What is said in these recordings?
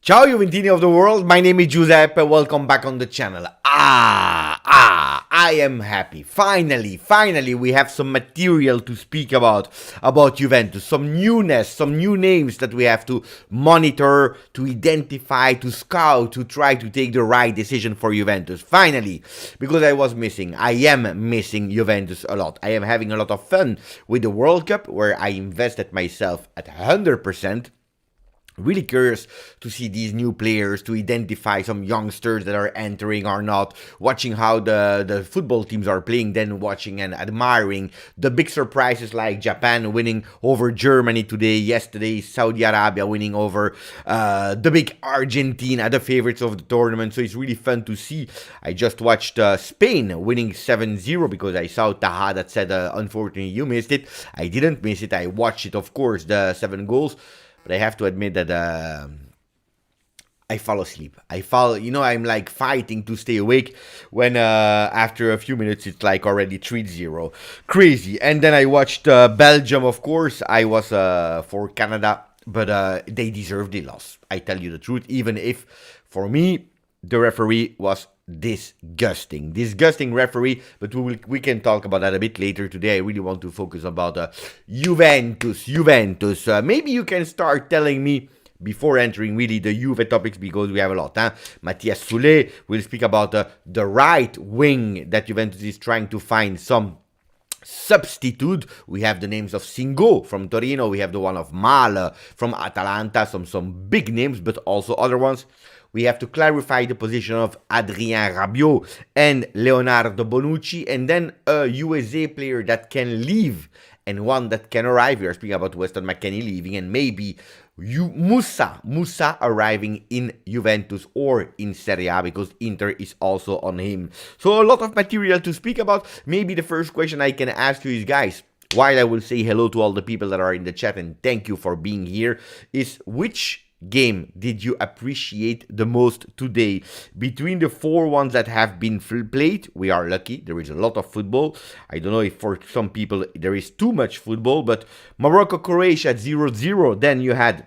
Ciao Juventini of the world, my name is Giuseppe, welcome back on the channel. I am happy. Finally, we have some material to speak about Juventus. Some newness, some new names that we have to monitor, to identify, to scout, to try to take the right decision for Juventus. Finally, because I am missing Juventus a lot. I am having a lot of fun with the World Cup, where I invested myself at 100%. Really curious to see these new players, to identify some youngsters that are entering or not, watching how the football teams are playing, then watching and admiring the big surprises like Japan winning over Germany today, yesterday Saudi Arabia winning over the big Argentina, the favorites of the tournament. So it's really fun to see. I just watched Spain winning 7-0 because I saw Taha that said, unfortunately you missed it. I didn't miss it. I watched it, of course, the 7 goals. But I have to admit that I fall asleep. I'm like fighting to stay awake when after a few minutes it's like already 3-0. Crazy. And then I watched Belgium, of course. I was for Canada, but they deserved the loss. I tell you the truth, even if for me the referee was disgusting referee, but we can talk about that a bit later today. I really want to focus about Juventus. Maybe you can start telling me before entering really the Juve topics, because we have a lot. Matías Soulé will speak about the right wing that Juventus is trying to find some substitute. We have the names of Singo from Torino, we have the one of Malo from Atalanta, some big names, but also other ones. We have to clarify the position of Adrien Rabiot and Leonardo Bonucci, and then a USA player that can leave and one that can arrive. We are speaking about Weston McKennie leaving, and maybe Musa arriving in Juventus or in Serie A, because Inter is also on him. So a lot of material to speak about. Maybe the first question I can ask you is, guys, while I will say hello to all the people that are in the chat and thank you for being here, is which game did you appreciate the most today? Between the 4 ones that have been played, we are lucky. There is a lot of football. I don't know if for some people there is too much football, but Morocco-Croatia 0-0. Then you had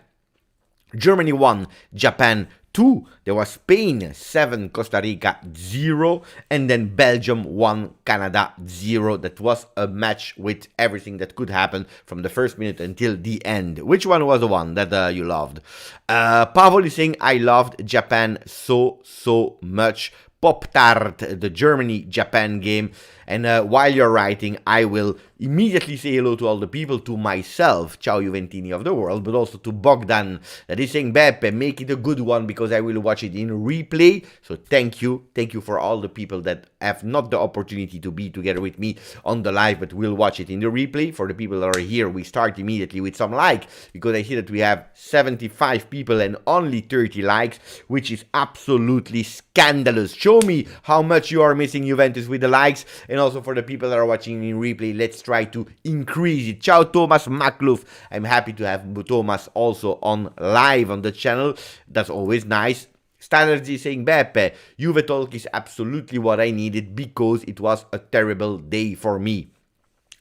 Germany 1, Japan 2. There was Spain 7, Costa Rica 0, and then Belgium 1, Canada 0. That was a match with everything that could happen from the first minute until the end. Which one was the one that you loved? Pavel is saying, I loved Japan so much. Pop-Tart, the Germany-Japan game. And while you're writing, I will immediately say hello to all the people, to myself, Ciao Juventini of the world, but also to Bogdan, that is saying, Beppe, make it a good one, because I will watch it in replay. So thank you for all the people that have not the opportunity to be together with me on the live, but will watch it in the replay. For the people that are here, we start immediately with some like, because I see that we have 75 people and only 30 likes, which is absolutely scandalous. Show me how much you are missing Juventus with the likes. And also for the people that are watching in replay, let's try to increase it. Ciao Thomas Makluf. I'm happy to have Thomas also on live on the channel. That's always nice. Standards saying, Beppe, Juve talk is absolutely what I needed, because it was a terrible day for me.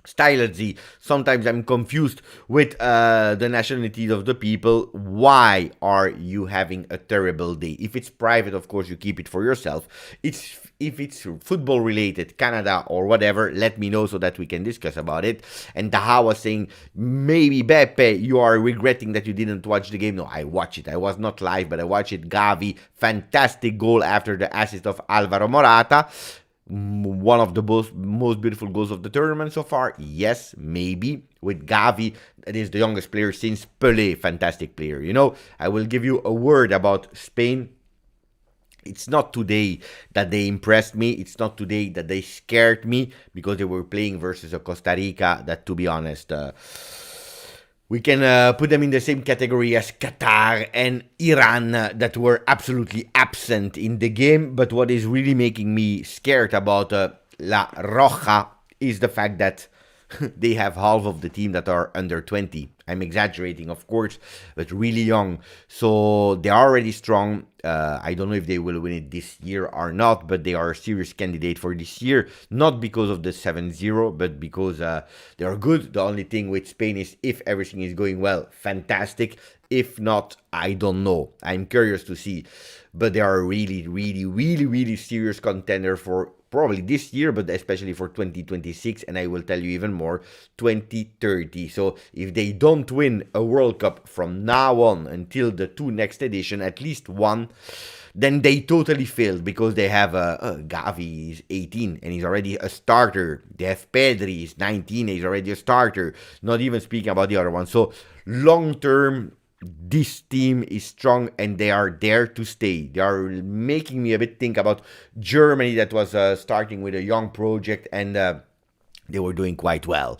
Stylerzy, sometimes I'm confused with the nationalities of the people. Why are you having a terrible day? If it's private, of course, you keep it for yourself. If it's football related, Canada or whatever, let me know so that we can discuss about it. And Taha was saying, maybe Beppe, you are regretting that you didn't watch the game. No, I watched it. I was not live, but I watched it. Gavi, fantastic goal after the assist of Alvaro Morata. One of the most beautiful goals of the tournament so far. Yes, maybe. With Gavi, that is the youngest player since Pelé. Fantastic player. You know, I will give you a word about Spain. It's not today that they impressed me. It's not today that they scared me, because they were playing versus a Costa Rica that, to be honest, we can put them in the same category as Qatar and Iran, that were absolutely absent in the game. But what is really making me scared about La Roja is the fact that they have half of the team that are under 20. I'm exaggerating, of course, but really young. So they are already strong. I don't know if they will win it this year or not, but they are a serious candidate for this year. Not because of the 7-0, but because they are good. The only thing with Spain is, if everything is going well, fantastic. If not, I don't know. I'm curious to see. But they are a really, really, really, really serious contender for probably this year, but especially for 2026, and I will tell you even more, 2030. So if they don't win a World Cup from now on until the two next edition, at least one, then they totally failed, because they have Gavi is 18 and he's already a starter. They have Pedri, he's 19, he's already a starter. Not even speaking about the other one. So long term, this team is strong and they are there to stay. They are making me a bit think about Germany, that was starting with a young project, and they were doing quite well.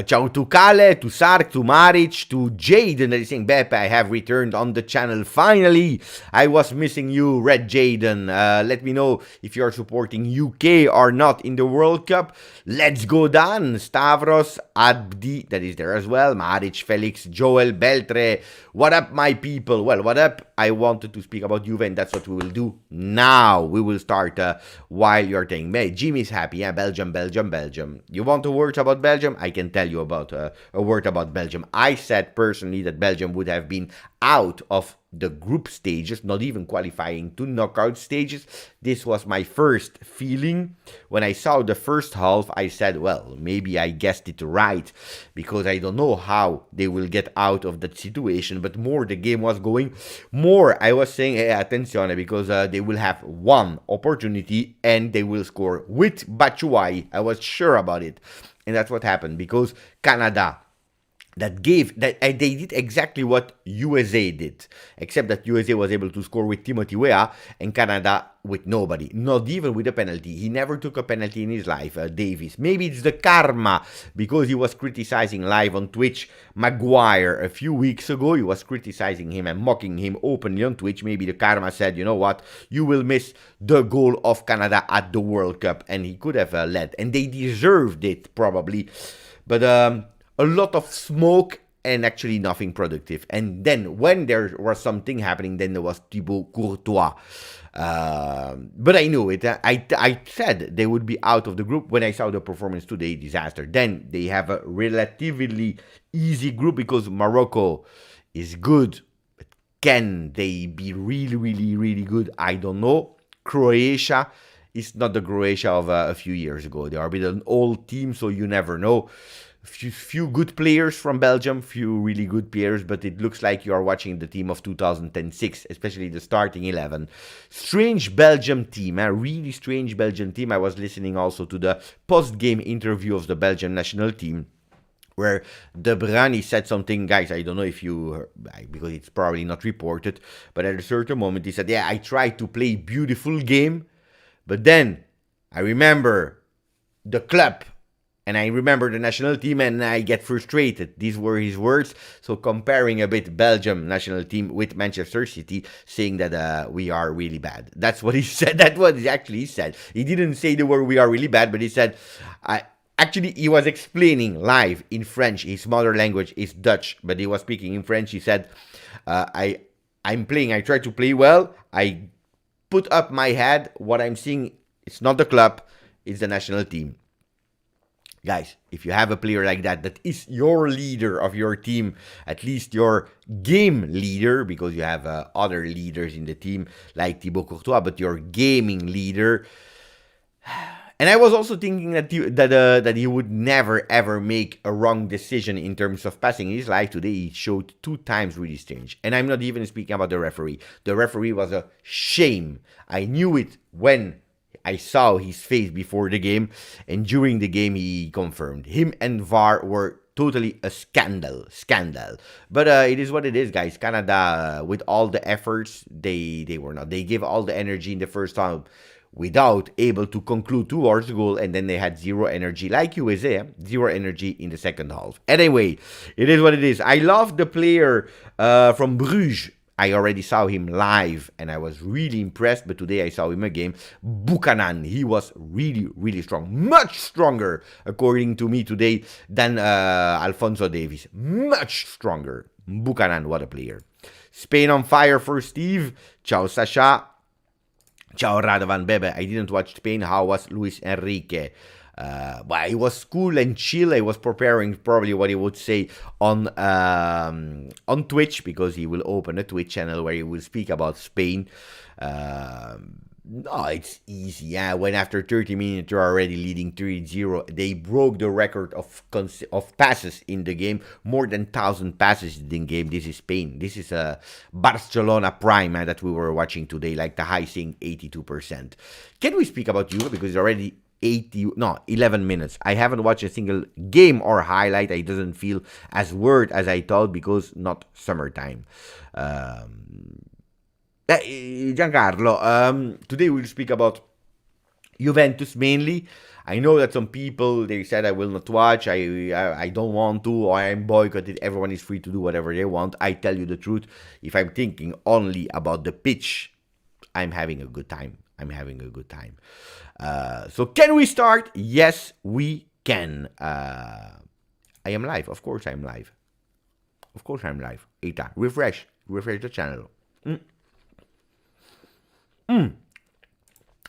Ciao to Kale, to Sark, to Maric, to Jaden that is saying, Beppe, I have returned on the channel finally. I was missing you, Red Jaden. Let me know if you are supporting UK or not in the World Cup. Let's go, Dan. Stavros, Abdi, that is there as well. Maric, Felix, Joel, Beltre. What up, my people? Well, what up? I wanted to speak about Juve, and that's what we will do now. We will start while you're saying, Jimmy's happy. Yeah, Belgium, Belgium, Belgium. You want a word about Belgium? I can tell you about a word about Belgium. I said personally that Belgium would have been out of the group stages, not even qualifying to knockout stages. This was my first feeling. When I saw the first half, I said, well, maybe I guessed it right, because I don't know how they will get out of that situation. But more the game was going, more I was saying, hey, attenzione, because they will have one opportunity and they will score with Batshuayi. I was sure about it. And that's what happened, because Canada, they did exactly what USA did, except that USA was able to score with Timothy Weah and Canada with nobody, not even with a penalty. He never took a penalty in his life, Davis. Maybe it's the karma, because he was criticizing live on Twitch Maguire a few weeks ago. He was criticizing him and mocking him openly on Twitch. Maybe the karma said, you know what, you will miss the goal of Canada at the World Cup, and he could have led, and they deserved it probably. But a lot of smoke and actually nothing productive. And then when there was something happening, then there was Thibaut Courtois. But I knew it. I said they would be out of the group when I saw the performance today. Disaster. Then they have a relatively easy group, because Morocco is good. But can they be really, really, really good? I don't know. Croatia is not the Croatia of a few years ago. They are a bit an old team, so you never know. Few good players from Belgium, few really good players, but it looks like you are watching the team of 2006, especially the starting 11. Strange Belgium team, a really strange Belgian team. I was listening also to the post-game interview of the Belgian national team, where De Bruyne said something, guys, I don't know if you heard, because it's probably not reported, but at a certain moment he said, yeah, I tried to play beautiful game, but then I remember the club, and I remember the national team, and I get frustrated. These were his words. So comparing a bit Belgium national team with Manchester City, saying that we are really bad. That's what he said. That's what he actually said. He didn't say the word we are really bad, but he said, actually, he was explaining live in French. His mother language is Dutch, but he was speaking in French. He said, I'm playing. I try to play well. I put up my head. What I'm seeing, it's not the club, it's the national team. Guys, if you have a player like that, that is your leader of your team, at least your game leader, because you have other leaders in the team like Thibaut Courtois, but your gaming leader. And I was also thinking that he would never ever make a wrong decision in terms of passing in his life. Today he showed 2 times really strange. And I'm not even speaking about the referee. The referee was a shame. I knew it when I saw his face before the game, and during the game he confirmed. Him and VAR were totally a scandal. But it is what it is, guys. Canada, with all the efforts, they were not. They gave all the energy in the first half without able to conclude towards the goal, and then they had zero energy, like USA, zero energy in the second half. Anyway, it is what it is. I love the player from Bruges. I already saw him live, and I was really impressed, but today I saw him again. Buchanan, he was really, really strong. Much stronger, according to me today, than Alphonso Davies. Much stronger. Buchanan, what a player. Spain on fire for Steve. Ciao, Sasha. Ciao, Radovan Bebe. I didn't watch Spain. How was Luis Enrique? But it was cool and chill. I was preparing probably what he would say on Twitch, because he will open a Twitch channel where he will speak about Spain. No, it's easy. Yeah, when after 30 minutes you're already leading 3-0, they broke the record of passes in the game. More than 1,000 passes in the game. This is Spain. This is a Barcelona prime that we were watching today, like the high saying 82%. Can we speak about Juve, because it's already 11 minutes. I haven't watched a single game or highlight. It doesn't feel as weird as I thought, because not summertime. Giancarlo, today we'll speak about Juventus mainly. I know that some people, they said I will not watch, I don't want to, or I'm boycotted. Everyone is free to do whatever they want. I tell you the truth, if I'm thinking only about the pitch, I'm having a good time. So can we start? Yes, we can. I am live. Of course I'm live. Eita, refresh the channel.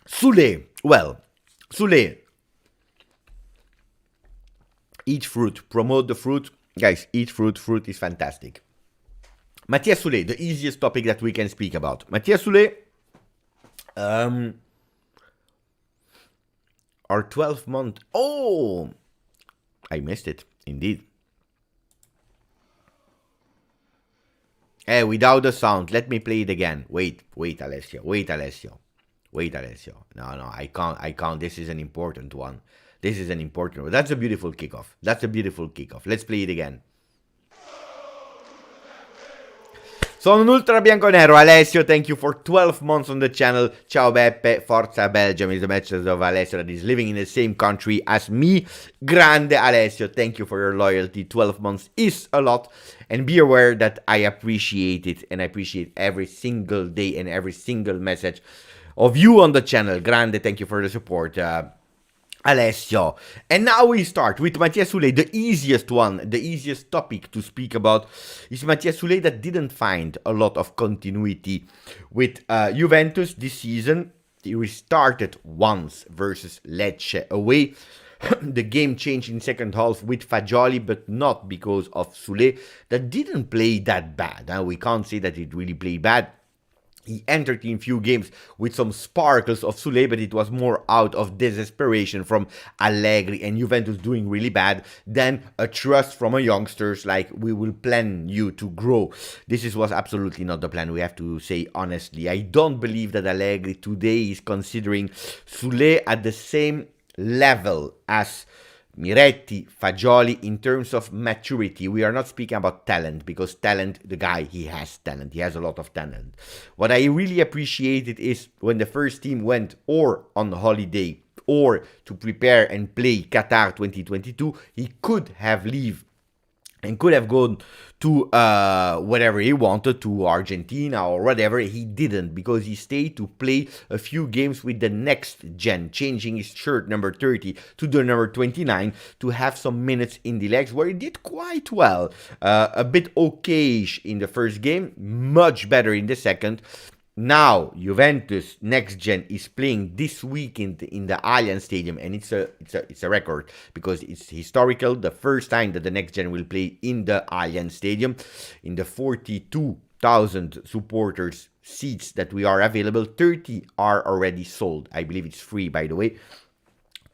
Soulé. Well, Soulé. Eat fruit. Promote the fruit. Guys, eat fruit. Fruit is fantastic. Matías Soulé, the easiest topic that we can speak about. Matías Soulé, our 12-month... Oh! I missed it, indeed. Without the sound, let me play it again. Wait, Alessio. No, I can't. This is an important one. That's a beautiful kickoff. Let's play it again. Sono un ultra bianconero. Alessio, thank you for 12 months on the channel. Ciao Beppe, Forza Belgium is the message of Alessio that is living in the same country as me. Grande Alessio, thank you for your loyalty. 12 months is a lot. And be aware that I appreciate it, and I appreciate every single day and every single message of you on the channel. Grande, thank you for the support. Alessio. And now we start with Matías Soulé, the easiest one, the easiest topic to speak about is Matías Soulé that didn't find a lot of continuity with Juventus this season. He restarted once versus Lecce away. The game changed in second half with Fagioli, but not because of Soulé that didn't play that bad. We can't say that it really played bad. He entered in few games with some sparkles of Soulé, but it was more out of desperation from Allegri and Juventus doing really bad than a trust from a youngsters like we will plan you to grow. This was absolutely not the plan, we have to say honestly. I don't believe that Allegri today is considering Soulé at the same level as Miretti, Fagioli in terms of maturity. We are not speaking about talent, because talent, the guy, he has talent. He has a lot of talent. What I really appreciated is when the first team went or on holiday or to prepare and play Qatar 2022, he could have leave and could have gone to whatever he wanted, to Argentina or whatever. He didn't, because he stayed to play a few games with the next gen, changing his shirt number 30 to the number 29 to have some minutes in the legs, where he did quite well. A bit okayish in the first game, much better in the second. Now Juventus next gen is playing this weekend in the Allianz Stadium, and it's a record, because it's historical. The first time that the next gen will play in the Allianz Stadium, in the 42,000 supporters seats that we are available, 30 are already sold. I believe it's free, by the way.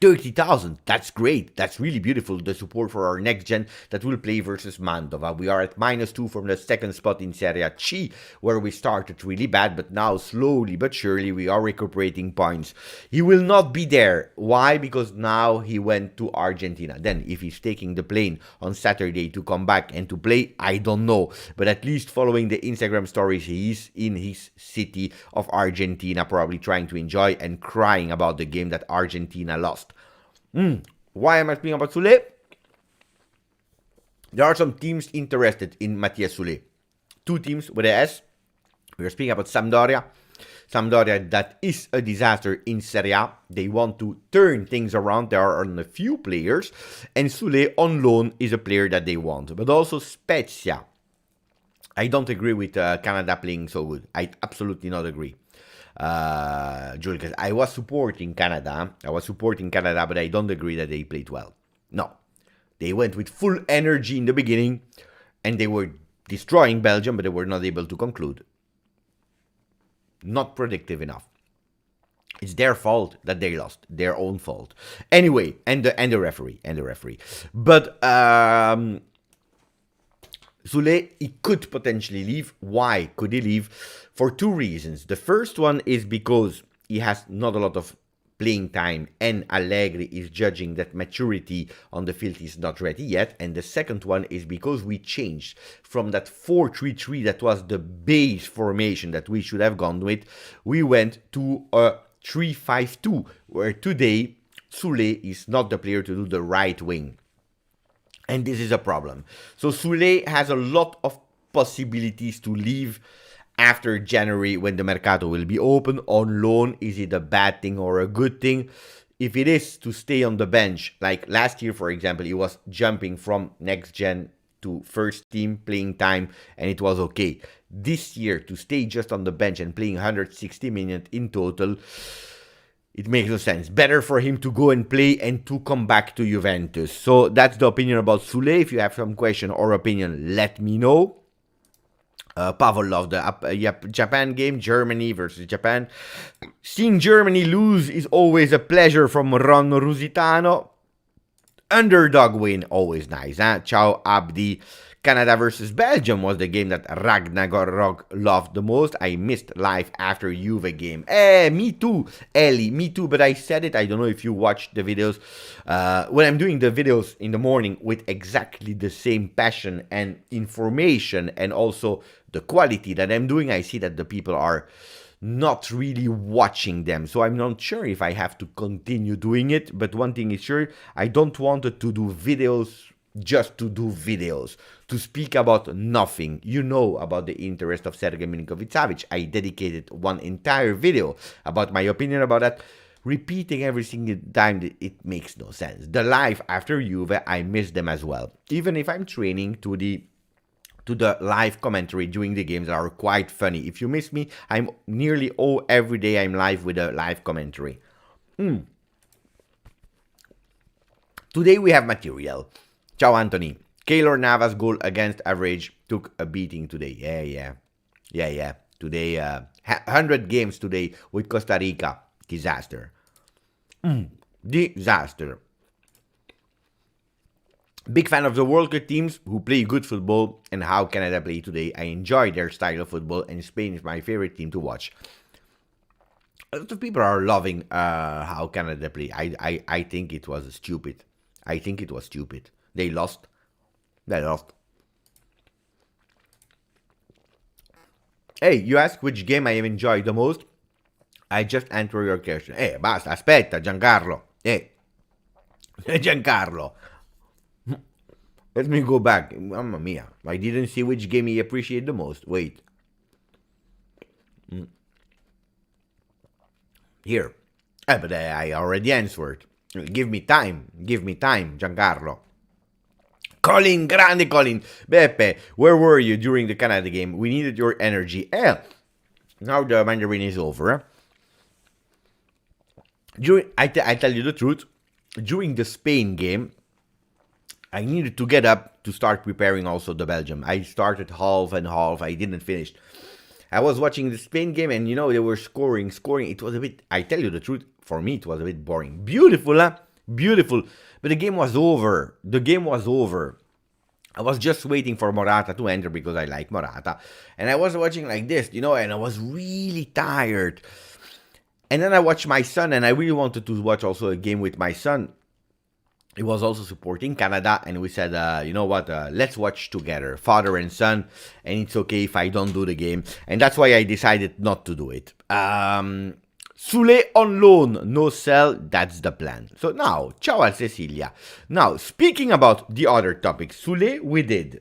30,000, that's great, that's really beautiful, the support for our next gen that will play versus Mantova. We are at -2 from the second spot in Serie C, where we started really bad, but now slowly but surely we are recuperating points. He will not be there. Why? Because now he went to Argentina. Then if he's taking the plane on Saturday to come back and to play, I don't know, but at least following the Instagram stories, he is in his city of Argentina, probably trying to enjoy and crying about the game that Argentina lost. Why am I speaking about Soulé? There are some teams interested in Matías Soulé. Two teams with an S. We are speaking about Sampdoria. Sampdoria that is a disaster in Serie A. They want to turn things around. There are only a few players. And Soulé on loan is a player that they want. But also Spezia. I don't agree with Canada playing so good. I absolutely not agree. Jules, I was supporting Canada. But I don't agree that they played well. No. They went with full energy in the beginning, and they were destroying Belgium, but they were not able to conclude. Not predictive enough. It's their fault that they lost. Their own fault. Anyway, and the referee. But Soulé, he could potentially leave. Why could he leave? For two reasons. The first one is because he has not a lot of playing time, and Allegri is judging that maturity on the field is not ready yet. And the second one is because we changed from that 4-3-3 that was the base formation that we should have gone with. We went to a 3-5-2, where today Soulé is not the player to do the right wing. And this is a problem. So Soulé has a lot of possibilities to leave after January, when the Mercato will be open. On loan, is it a bad thing or a good thing? If it is to stay on the bench, like last year, for example, he was jumping from next gen to first team playing time, and it was okay. This year, to stay just on the bench and playing 160 minutes in total, it makes no sense. Better for him to go and play and to come back to Juventus. So that's the opinion about Soulé. If you have some question or opinion, let me know. Pavel loved the Japan game, Germany versus Japan. Seeing Germany lose is always a pleasure from Ron Rusitano. Underdog win, always nice, huh? Ciao Abdi. Canada versus Belgium was the game that Ragnarok loved the most. I missed live after Juve game. Me too, Ellie, me too. But I said it, I don't know if you watched the videos. When I'm doing the videos in the morning with exactly the same passion and information, and also the quality that I'm doing, I see that the people are not really watching them. So I'm not sure if I have to continue doing it. But one thing is sure, I don't want to do videos just to do videos, to speak about nothing. You know about the interest of Serbian Milinkovic-Savić. I dedicated one entire video about my opinion about that. Repeating every single time, it makes no sense. The live after Juve, I miss them as well. Even if I'm training to the live commentary during the games that are quite funny. If you miss me, I'm nearly every day I'm live with a live commentary. Today we have material. Ciao Anthony. Keylor Navas goal against average took a beating today. Yeah. Today, 100 games today with Costa Rica. Disaster. Disaster. Big fan of the World Cup teams who play good football and how Canada play today. I enjoy their style of football, and Spain is my favorite team to watch. A lot of people are loving how Canada play. I think it was stupid. They lost. Hey, you ask which game I have enjoyed the most? I just answered your question. Hey, basta, aspetta, Giancarlo. Hey, Giancarlo. Let me go back. Mamma mia. I didn't see which game he appreciated the most. Wait. Here. But I already answered. Give me time, Giancarlo. Colin, grande Colin. Beppe, where were you during the Canada game? We needed your energy. Now the Mandarin is over. I tell you the truth. During the Spain game, I needed to get up to start preparing also the Belgium. I started half and half. I didn't finish. I was watching the Spain game, and they were scoring. It was a bit, I tell you the truth, for me it was a bit boring. Beautiful, huh? Beautiful. But the game was over. I was just waiting for Morata to enter because I like Morata. And I was watching like this, and I was really tired. And then I watched my son, and I really wanted to watch also a game with my son. He was also supporting Canada, and we said, you know what, let's watch together, father and son, and it's okay if I don't do the game. And that's why I decided not to do it. Soulé on loan, no sell, that's the plan. So now, ciao al Cecilia. Now, speaking about the other topics, Soulé we did.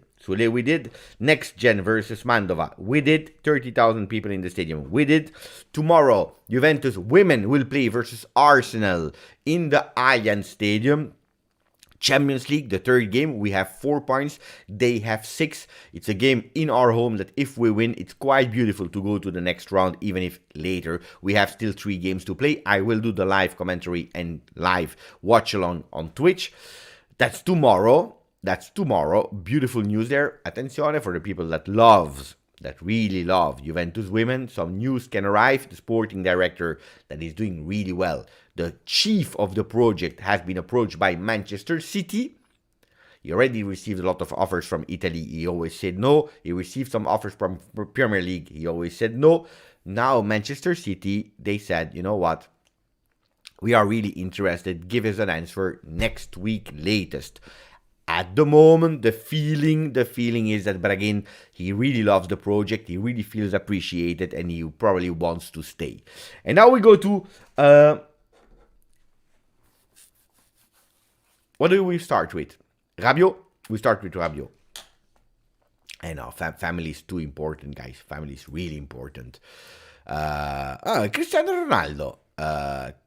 Next Gen versus Mandova, we did. 30,000 people in the stadium, we did. Tomorrow, Juventus Women will play versus Arsenal in the Allianz Stadium. Champions League, the third game, we have 4 points, they have 6. It's a game in our home that if we win, it's quite beautiful to go to the next round, even if later we have still 3 games to play. I will do the live commentary and live watch along on Twitch. That's tomorrow. Beautiful news there. Attenzione for the people that really love Juventus Women. Some news can arrive. The sporting director that is doing really well, the chief of the project, has been approached by Manchester City. He already received a lot of offers from Italy. He always said no. He received some offers from Premier League. He always said no. Now Manchester City, they said, you know what? We are really interested. Give us an answer next week latest. At the moment, the feeling is that Bragin, he really loves the project, he really feels appreciated, and he probably wants to stay. And now we go to, what do we start with? Rabiot? We start with Rabiot. I know, family is too important, guys. Family is really important. Cristiano Ronaldo.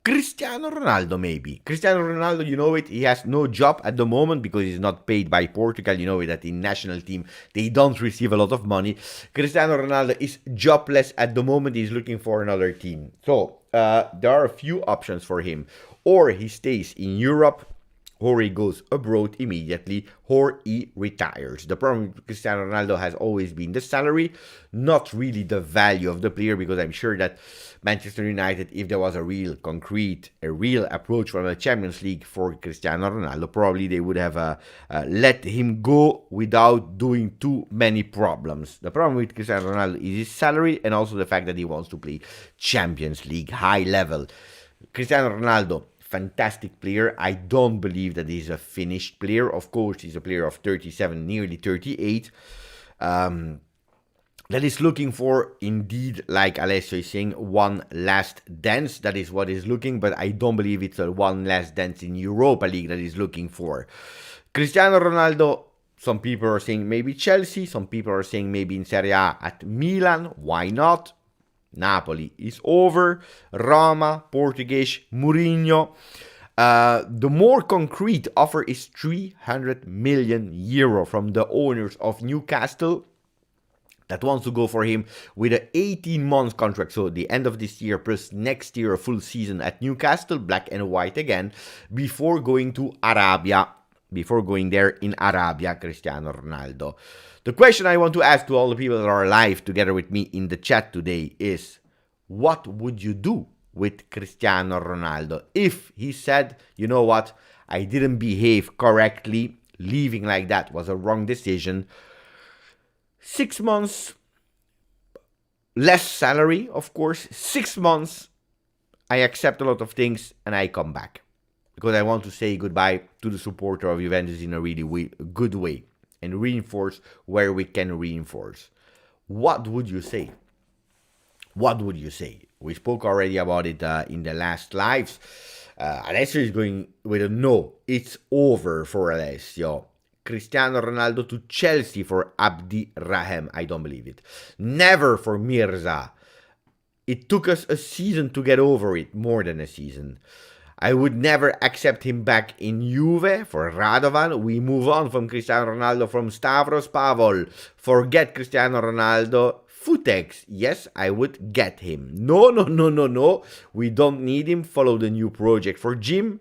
Cristiano Ronaldo, maybe. Cristiano Ronaldo, you know it, he has no job at the moment because he's not paid by Portugal. You know it, that in national team, they don't receive a lot of money. Cristiano Ronaldo is jobless at the moment. He's looking for another team. So, there are a few options for him. Or he stays in Europe, or he goes abroad immediately, or he retires. The problem with Cristiano Ronaldo has always been the salary, not really the value of the player, because I'm sure that Manchester United, if there was a real approach from the Champions League for Cristiano Ronaldo, probably they would have let him go without doing too many problems. The problem with Cristiano Ronaldo is his salary and also the fact that he wants to play Champions League high level. Cristiano Ronaldo, fantastic player. I don't believe that he's a finished player. Of course, he's a player of 37, nearly 38. That is looking for, indeed, like Alessio is saying, one last dance. That is what he's looking, but I don't believe it's a one last dance in Europa League that he's looking for. Cristiano Ronaldo, some people are saying maybe Chelsea, some people are saying maybe in Serie A at Milan. Why not? Napoli is over. Roma, Portuguese, Mourinho. The more concrete offer is 300 million euro from the owners of Newcastle that wants to go for him with an 18-month contract. So the end of this year plus next year, a full season at Newcastle, black and white again, before going to Arabia. Before going there in Arabia, Cristiano Ronaldo. The question I want to ask to all the people that are live together with me in the chat today is, what would you do with Cristiano Ronaldo if he said, you know what, I didn't behave correctly, leaving like that was a wrong decision. 6 months, less salary, of course. 6 months, I accept a lot of things and I come back. Because I want to say goodbye to the supporter of Juventus in a really good way. And reinforce where we can reinforce. What would you say? What would you say? We spoke already about it in the last lives. Alessio is going with a no. It's over for Alessio. Cristiano Ronaldo to Chelsea for Abdi Rahem. I don't believe it. Never for Mirza. It took us a season to get over it. More than a season. I would never accept him back in Juve for Radovan. We move on from Cristiano Ronaldo from Stavros Pavol. Forget Cristiano Ronaldo. Futex. Yes, I would get him. No. We don't need him. Follow the new project for Jim.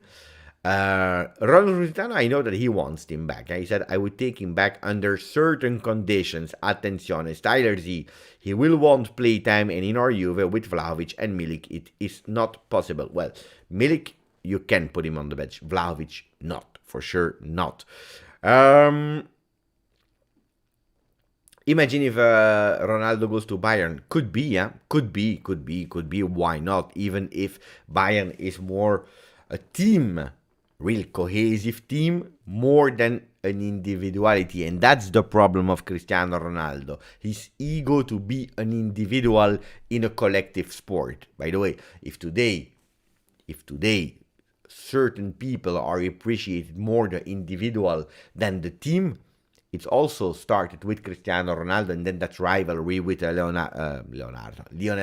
Ronald Rusitano, I know that he wants him back. He said, I would take him back under certain conditions. Attenzione, Tyler Z. He will want playtime, and in our Juve with Vlahovic and Milik, it is not possible. Well, Milik, you can put him on the bench. Vlahovic, not. For sure, not. Imagine if Ronaldo goes to Bayern. Could be, yeah. Could be. Why not? Even if Bayern is more a team, real cohesive team, more than an individuality. And that's the problem of Cristiano Ronaldo. His ego to be an individual in a collective sport. By the way, if today certain people are appreciated more the individual than the team, it's also started with Cristiano Ronaldo and then that rivalry with Lionel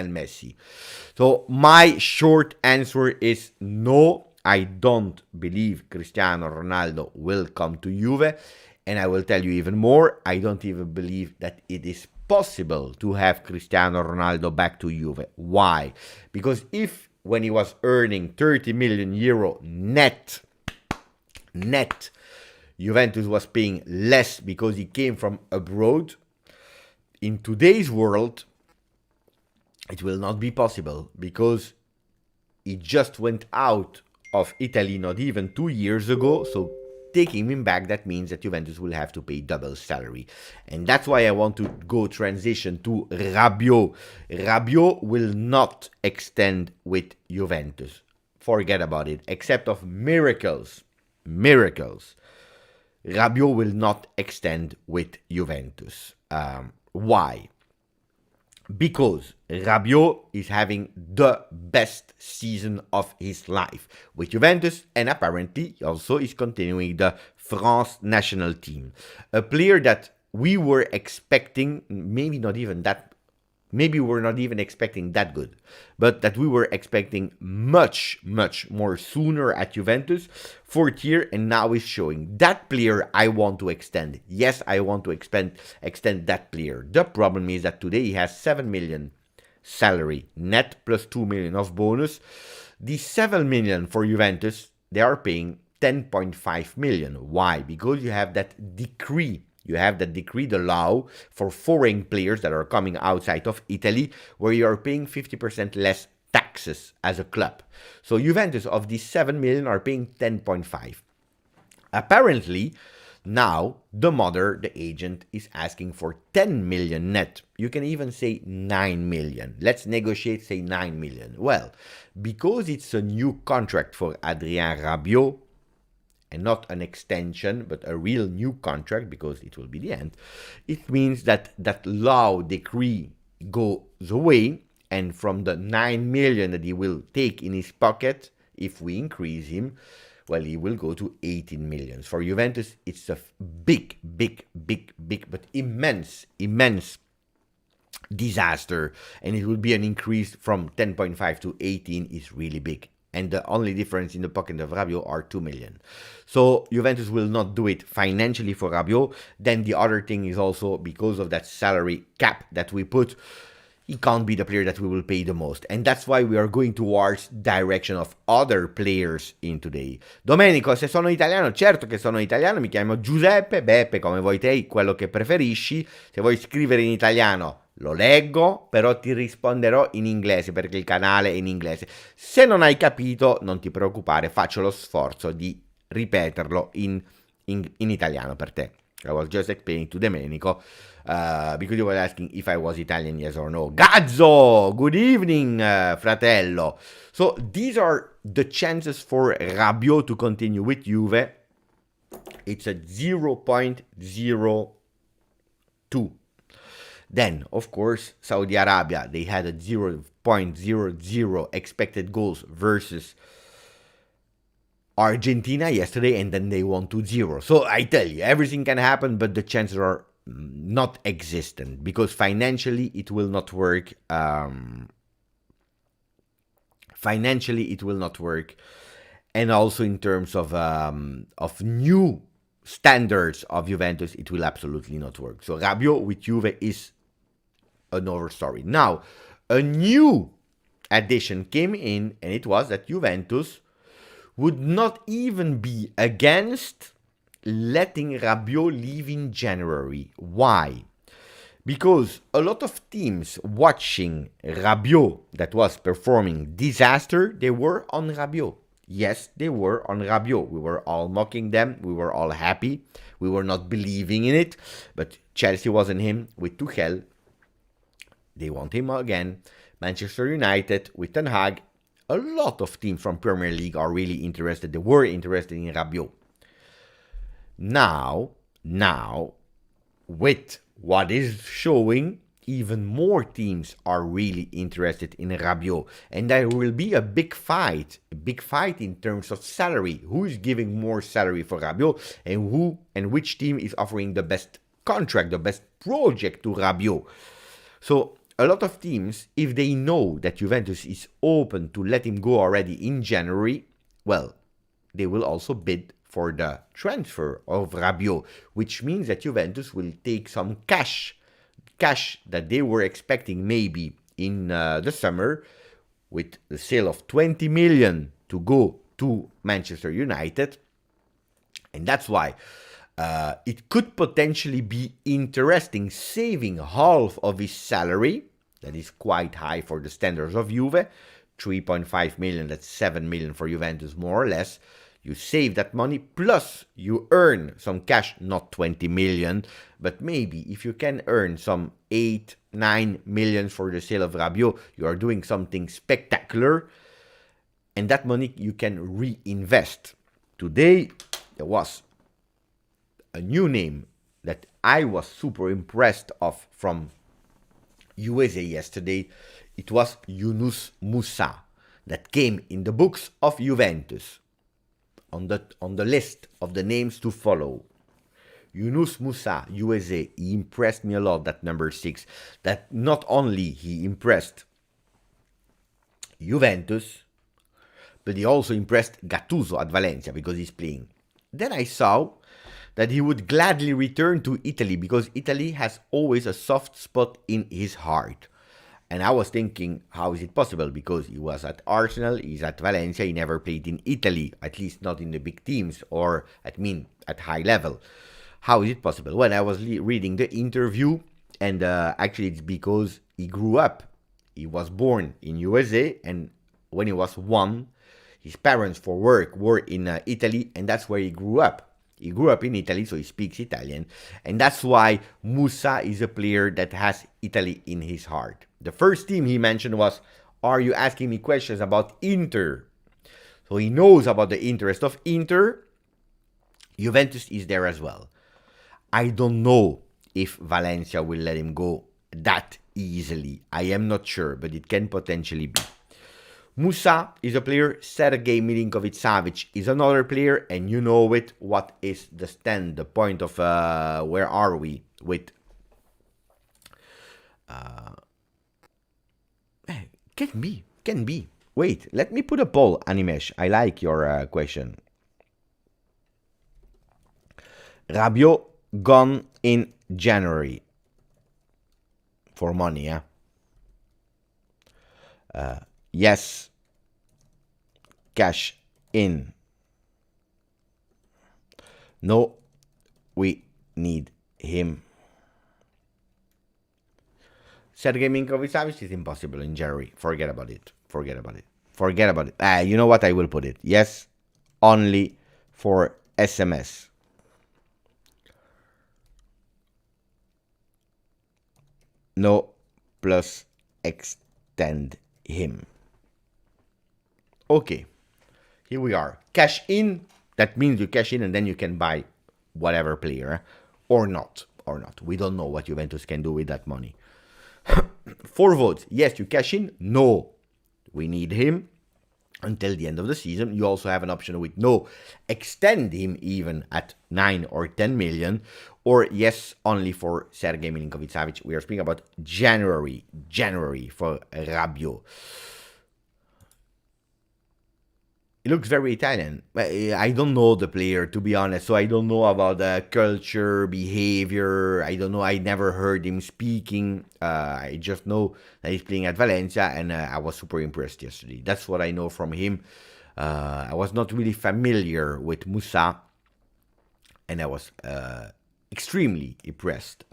Messi. So my short answer is no. I don't believe Cristiano Ronaldo will come to Juve. And I will tell you even more, I don't even believe that it is possible to have Cristiano Ronaldo back to Juve. Why? Because if when he was earning 30 million euro net, Juventus was paying less because he came from abroad, in today's world, it will not be possible because he just went out of Italy not even 2 years ago. So taking him back, that means that Juventus will have to pay double salary. And that's why I want to go transition to Rabiot. Rabiot will not extend with Juventus. Forget about it. Except of miracles. Rabiot will not extend with Juventus. Why? Because Rabiot is having the best season of his life with Juventus, and apparently also is continuing the France national team. A player that we were expecting, maybe we're not even expecting that good, but that we were expecting much more sooner at Juventus, fourth year, and now is showing. That player I want to extend. Yes, I want to extend that player. The problem is that today he has 7 million salary net plus 2 million of bonus. The 7 million for Juventus, they are paying 10.5 million. Why? Because you have that decree. You have that decree, the law for foreign players that are coming outside of Italy, where you are paying 50% less taxes as a club. So Juventus, of these 7 million, are paying 10.5. Apparently, now the agent, is asking for 10 million net. You can even say 9 million. Let's negotiate, say 9 million. Well, because it's a new contract for Adrien Rabiot, and not an extension, but a real new contract, because it will be the end, it means that that law decree goes away, and from the 9 million that he will take in his pocket, if we increase him, well, he will go to 18 million. For Juventus, it's a big, but immense disaster, and it will be an increase from 10.5 to 18 is really big. And the only difference in the pocket of Rabiot are 2 million. So Juventus will not do it financially for Rabiot. Then the other thing is also because of that salary cap that we put, he can't be the player that we will pay the most. And that's why we are going towards direction of other players in today. Domenico, se sono italiano, certo che sono italiano, mi chiamo Giuseppe, Beppe, come vuoi te, quello che preferisci. Se vuoi scrivere in italiano, lo leggo, però ti risponderò in inglese perché il canale è in inglese. Se non hai capito, non ti preoccupare, faccio lo sforzo di ripeterlo in italiano per te. I was just explaining to Domenico because you were asking if I was Italian, yes or no. Gazzo, good evening, fratello. So these are the chances for Rabiot to continue with Juve. It's a 0.02. Then, of course, Saudi Arabia, they had a 0.00 expected goals versus Argentina yesterday, and then they won 2-0. So I tell you, everything can happen, but the chances are not existent because financially it will not work. And also in terms of new standards of Juventus, it will absolutely not work. So Rabiot with Juve is another story. Now, a new addition came in, and it was that Juventus would not even be against letting Rabiot leave in January. Why? Because a lot of teams watching Rabiot that was performing disaster, they were on Rabiot. Yes, they were on Rabiot. We were all mocking them. We were all happy. We were not believing in it. But Chelsea wasn't him with Tuchel. They want him again. Manchester United with Ten Hag. A lot of teams from Premier League are really interested. They were interested in Rabiot. Now, with what is showing, even more teams are really interested in Rabiot. And there will be a big fight in terms of salary. Who is giving more salary for Rabiot, and which team is offering the best contract, the best project to Rabiot. So a lot of teams, if they know that Juventus is open to let him go already in January, well, they will also bid for the transfer of Rabiot, which means that Juventus will take some cash that they were expecting maybe in the summer, with the sale of 20 million to go to Manchester United. And that's why it could potentially be interesting saving half of his salary. That is quite high for the standards of Juve. 3.5 million, that's 7 million for Juventus, more or less. You save that money, plus you earn some cash, not 20 million, but maybe if you can earn some 8, 9 million for the sale of Rabiot, you are doing something spectacular, and that money you can reinvest. Today, there was a new name that I was super impressed of from USA yesterday. It was Yunus Musa that came in the books of Juventus on the list of the names to follow. Yunus Musa, USA, he impressed me a lot, that number 6. That not only he impressed Juventus, but he also impressed Gattuso at Valencia because he's playing. Then I saw that he would gladly return to Italy because Italy has always a soft spot in his heart. And I was thinking, how is it possible? Because he was at Arsenal, he's at Valencia, he never played in Italy, at least not in the big teams, or at high level. How is it possible? Well, I was reading the interview, and actually it's because he grew up. He was born in USA, and when he was 1, his parents for work were in Italy, and that's where he grew up. He grew up in Italy, so he speaks Italian, and that's why Musa is a player that has Italy in his heart. The first team he mentioned was, are you asking me questions about Inter? So he knows about the interest of Inter. Juventus is there as well. I don't know if Valencia will let him go that easily. I am not sure, but it can potentially be. Musa is a player, Sergej Milinkovic-Savić is another player, and you know it. What is the stand, the point of where are we with... Can be. Wait, let me put a poll, Animesh. I like your question. Rabiot gone in January. For money, yeah? Yes. Cash in. No, we need him. Sergej Milinkovic-Savić is impossible in January. Forget about it. You know what? I will put it. Yes, only for SMS. No, plus extend him. Okay, here we are. Cash in, that means you cash in and then you can buy whatever player, or not. We don't know what Juventus can do with that money. 4 votes. Yes, you cash in. No, we need him until the end of the season. You also have an option with no, extend him even at 9 or 10 million, or yes, only for Sergej Milinkovic-Savić. We are speaking about January for Rabiot. It looks very Italian. I don't know the player, to be honest, so I don't know about the culture, behavior. I don't know. I never heard him speaking. I just know that he's playing at Valencia, and I was super impressed yesterday. That's what I know from him. I was not really familiar with Musa, and I was extremely impressed.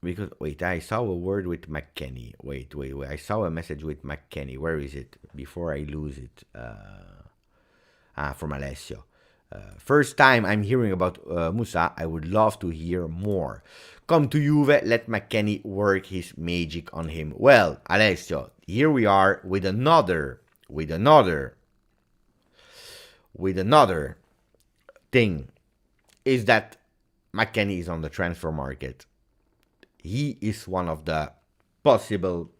Because, wait, I saw a word with McKennie. Wait. I saw a message with McKennie. Where is it? Before I lose it. From Alessio. First time I'm hearing about Musa. I would love to hear more. Come to Juve. Let McKennie work his magic on him. Well, Alessio, here we are with another thing. Is that McKennie is on the transfer market. He is one of the possible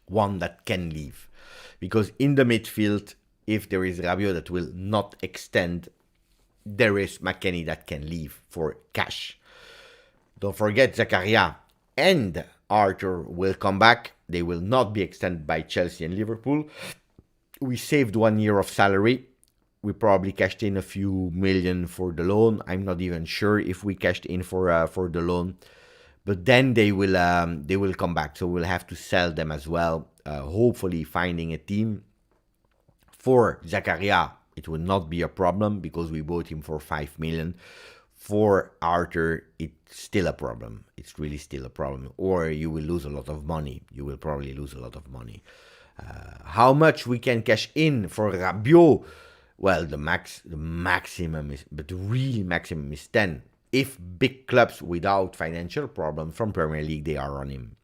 one that can leave. Because in the midfield, if there is Rabiot that will not extend, there is McKennie that can leave for cash. Don't forget Zakaria and Arthur will come back. They will not be extended by Chelsea and Liverpool. We saved 1 year of salary. We probably cashed in a few million for the loan. I'm not even sure if we cashed in for the loan. But then they will come back. So we'll have to sell them as well. Hopefully finding a team. For Zakaria, it will not be a problem because we bought him for 5 million. For Arthur, it's still a problem. It's really still a problem. Or you will lose a lot of money. You will probably lose a lot of money. How much we can cash in for Rabiot? Well, the maximum is, but the real maximum is 10. If big clubs without financial problems from Premier League, they are on him.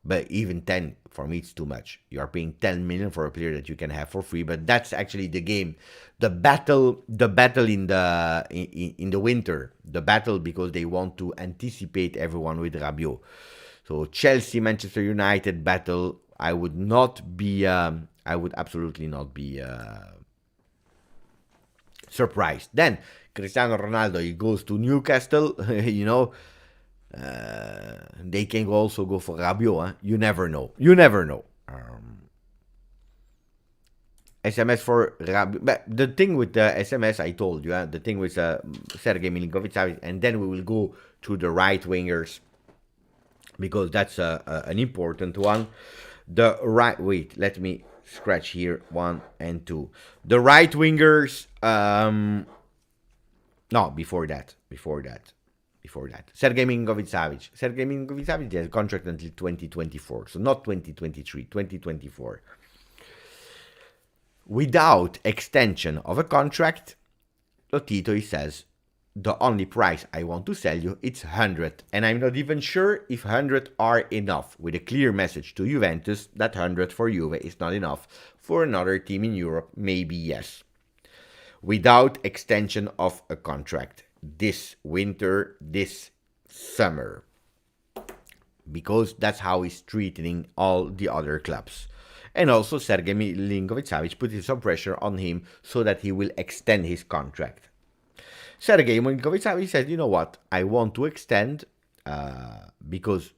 But even 10, for me, it's too much. You are paying 10 million for a player that you can have for free. But that's actually the game. The battle in the winter. The battle because they want to anticipate everyone with Rabiot. So Chelsea, Manchester United battle. I would absolutely not be surprised. Then Cristiano Ronaldo, he goes to Newcastle. They can also go for Rabiot. You never know. SMS for Rabiot. But the thing with the SMS, I told you, the thing with Sergei Milinkovic-Savic, and then we will go to the right wingers because that's an important one. Wait, let me scratch here 1 and 2. The right wingers. No, before that. Sergei Milinkovic-Savic. Sergei Milinkovic-Savic has a contract until 2024. So not 2023, 2024. Without extension of a contract, Lotito, he says, the only price I want to sell you, it's 100. And I'm not even sure if 100 are enough. With a clear message to Juventus that 100 for Juve is not enough. For another team in Europe, maybe yes. Without extension of a contract. This winter, this summer. Because that's how he's treating all the other clubs. And also Sergei Milinkovic-Savic putting some pressure on him so that he will extend his contract. Sergei Milinkovic-Savic said, you know what, I want to extend because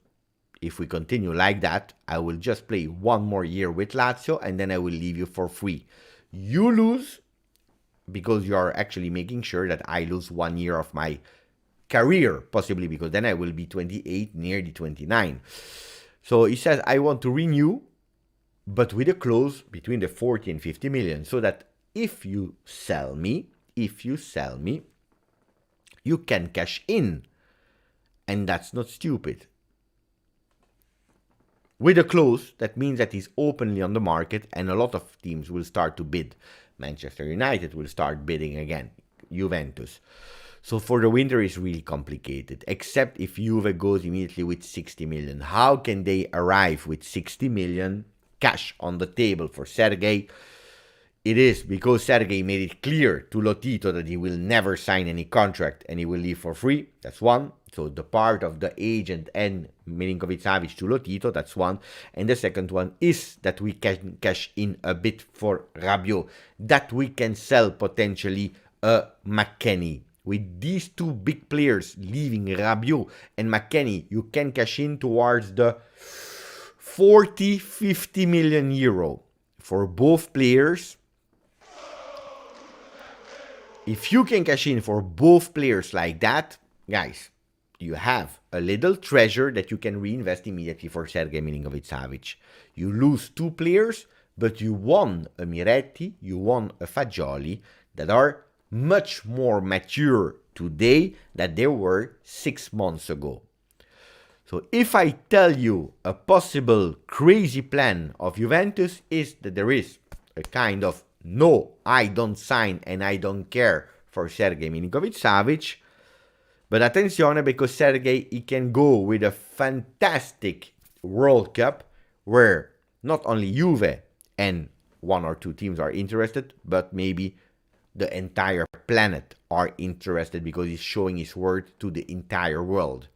if we continue like that, I will just play 1 more year with Lazio and then I will leave you for free. You lose because you are actually making sure that I lose 1 year of my career, possibly because then I will be 28, nearly 29. So he says, I want to renew, but with a clause between the 40 and 50 million, so that if you sell me, you can cash in. And that's not stupid. With a clause, that means that he's openly on the market and a lot of teams will start to bid. Manchester United will start bidding again. Juventus. So for the winter is really complicated. Except if Juve goes immediately with 60 million. How can they arrive with 60 million cash on the table for Sergei? It is because Sergei made it clear to Lotito that he will never sign any contract and he will leave for free. That's one. So the part of the agent and Milinkovic-Savic to Lotito, that's one. And the second one is that we can cash in a bit for Rabiot. That we can sell potentially a McKennie. With these two big players leaving Rabiot and McKennie, you can cash in towards the 40-50 million euro for both players. If you can cash in for both players like that, guys, you have a little treasure that you can reinvest immediately for Sergei Milinkovic-Savic. You lose 2 players, but you won a Miretti, you won a Fagioli that are much more mature today than they were 6 months ago. So if I tell you a possible crazy plan of Juventus is that there is a kind of no, I don't sign and I don't care for Sergei Milinkovic-Savic. But attenzione, because Sergei, he can go with a fantastic World Cup where not only Juve and 1 or 2 teams are interested, but maybe the entire planet are interested because he's showing his worth to the entire world.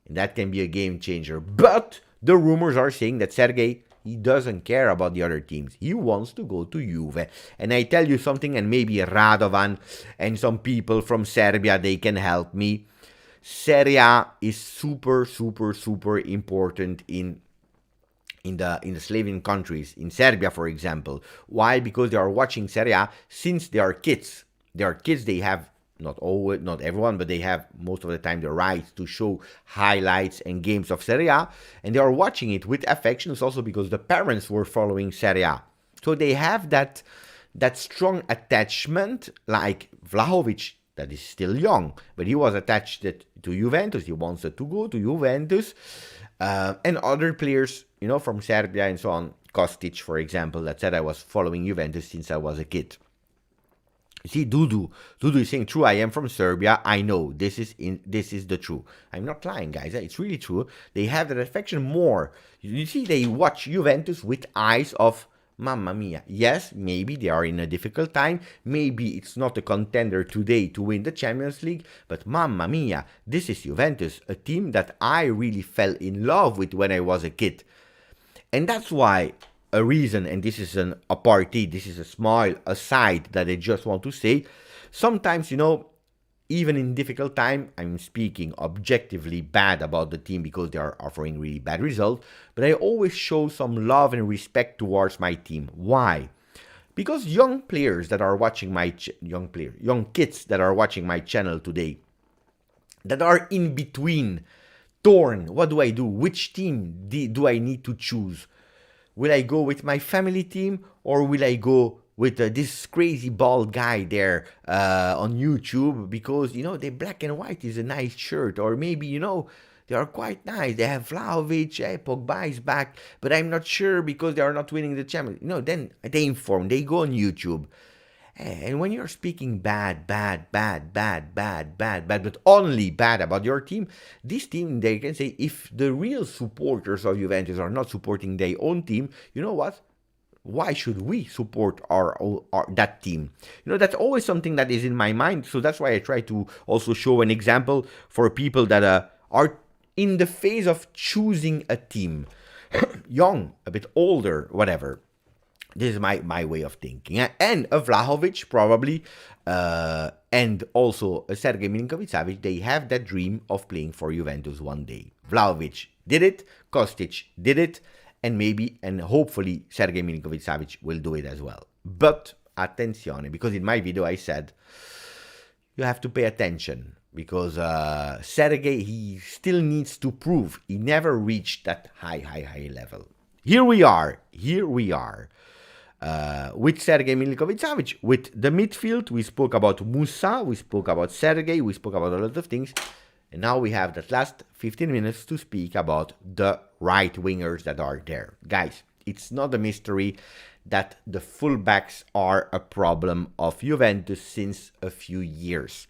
And that can be a game changer. But the rumors are saying that Sergei, he doesn't care about the other teams. He wants to go to Juve. And I tell you something, and maybe Radovan and some people from Serbia, they can help me. Serie A is super, super, super important in the Slavian countries, in Serbia, for example. Why? Because they are watching Serie A since they are kids. They are kids. They have not always, not everyone, but they have most of the time the right to show highlights and games of Serie A, and they are watching it with affections also because the parents were following Serie A. So they have that strong attachment, like Vlahovic, that is still young, but he was attached to Juventus. He wanted to go to Juventus, and other players, from Serbia and so on. Kostic, for example, that said I was following Juventus since I was a kid. You see, Dudu is saying, true, I am from Serbia. I know, this is the truth. I'm not lying, guys. It's really true. They have that affection more. You see, they watch Juventus with eyes of, mamma mia. Yes, maybe they are in a difficult time. Maybe it's not a contender today to win the Champions League. But mamma mia, this is Juventus, a team that I really fell in love with when I was a kid. And that's why a reason, and this is a party, this is a small aside that I just want to say, sometimes, even in difficult time, I'm speaking objectively bad about the team because they are offering really bad results, but I always show some love and respect towards my team. Why? Because young players that are watching young kids that are watching my channel today, that are in between, torn, what do I do? Which team do I need to choose? Will I go with my family team, or will I go with this crazy bald guy there on YouTube? Because, the black and white is a nice shirt, or maybe, they are quite nice. They have Vlahovic, Pogba is back, but I'm not sure because they are not winning the Champions. Then they inform, they go on YouTube. And when you're speaking bad, but only bad about your team, this team, they can say, if the real supporters of Juventus are not supporting their own team, you know what? Why should we support that team? That's always something that is in my mind. So that's why I try to also show an example for people that are in the phase of choosing a team. Young, a bit older, whatever. This is my way of thinking. And a Vlahovic, probably, and also a Sergej Milinkovic-Savić, they have that dream of playing for Juventus one day. Vlahovic did it, Kostic did it, and maybe, and hopefully, Sergej Milinkovic-Savić will do it as well. But, attenzione, because in my video I said, you have to pay attention, because Sergej, he still needs to prove. He never reached that high level. Here we are. With Sergej Milinkovic-Savić, with the midfield, we spoke about Musa, we spoke about Sergej, we spoke about a lot of things, and now we have that last 15 minutes to speak about the right wingers that are there. Guys, it's not a mystery that the fullbacks are a problem of Juventus since a few years.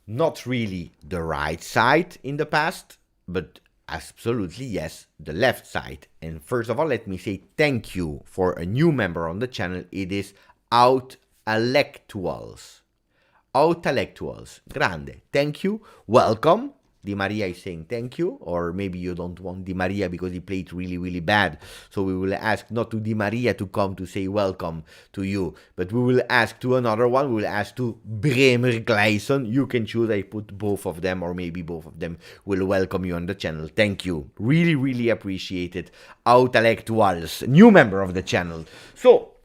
Not really the right side in the past, but absolutely, yes, the left side. And first of all, let me say thank you for a new member on the channel. It is Outellectuals. Grande. Thank you. Welcome. Di Maria is saying thank you. Or maybe you don't want Di Maria because he played really, really bad. So we will ask not to Di Maria to come to say welcome to you. But we will ask to another one. We will ask to Bremer Gleison. You can choose. I put both of them, or maybe both of them will welcome you on the channel. Thank you. Really, really appreciate it. Outellectuals, new member of the channel. So,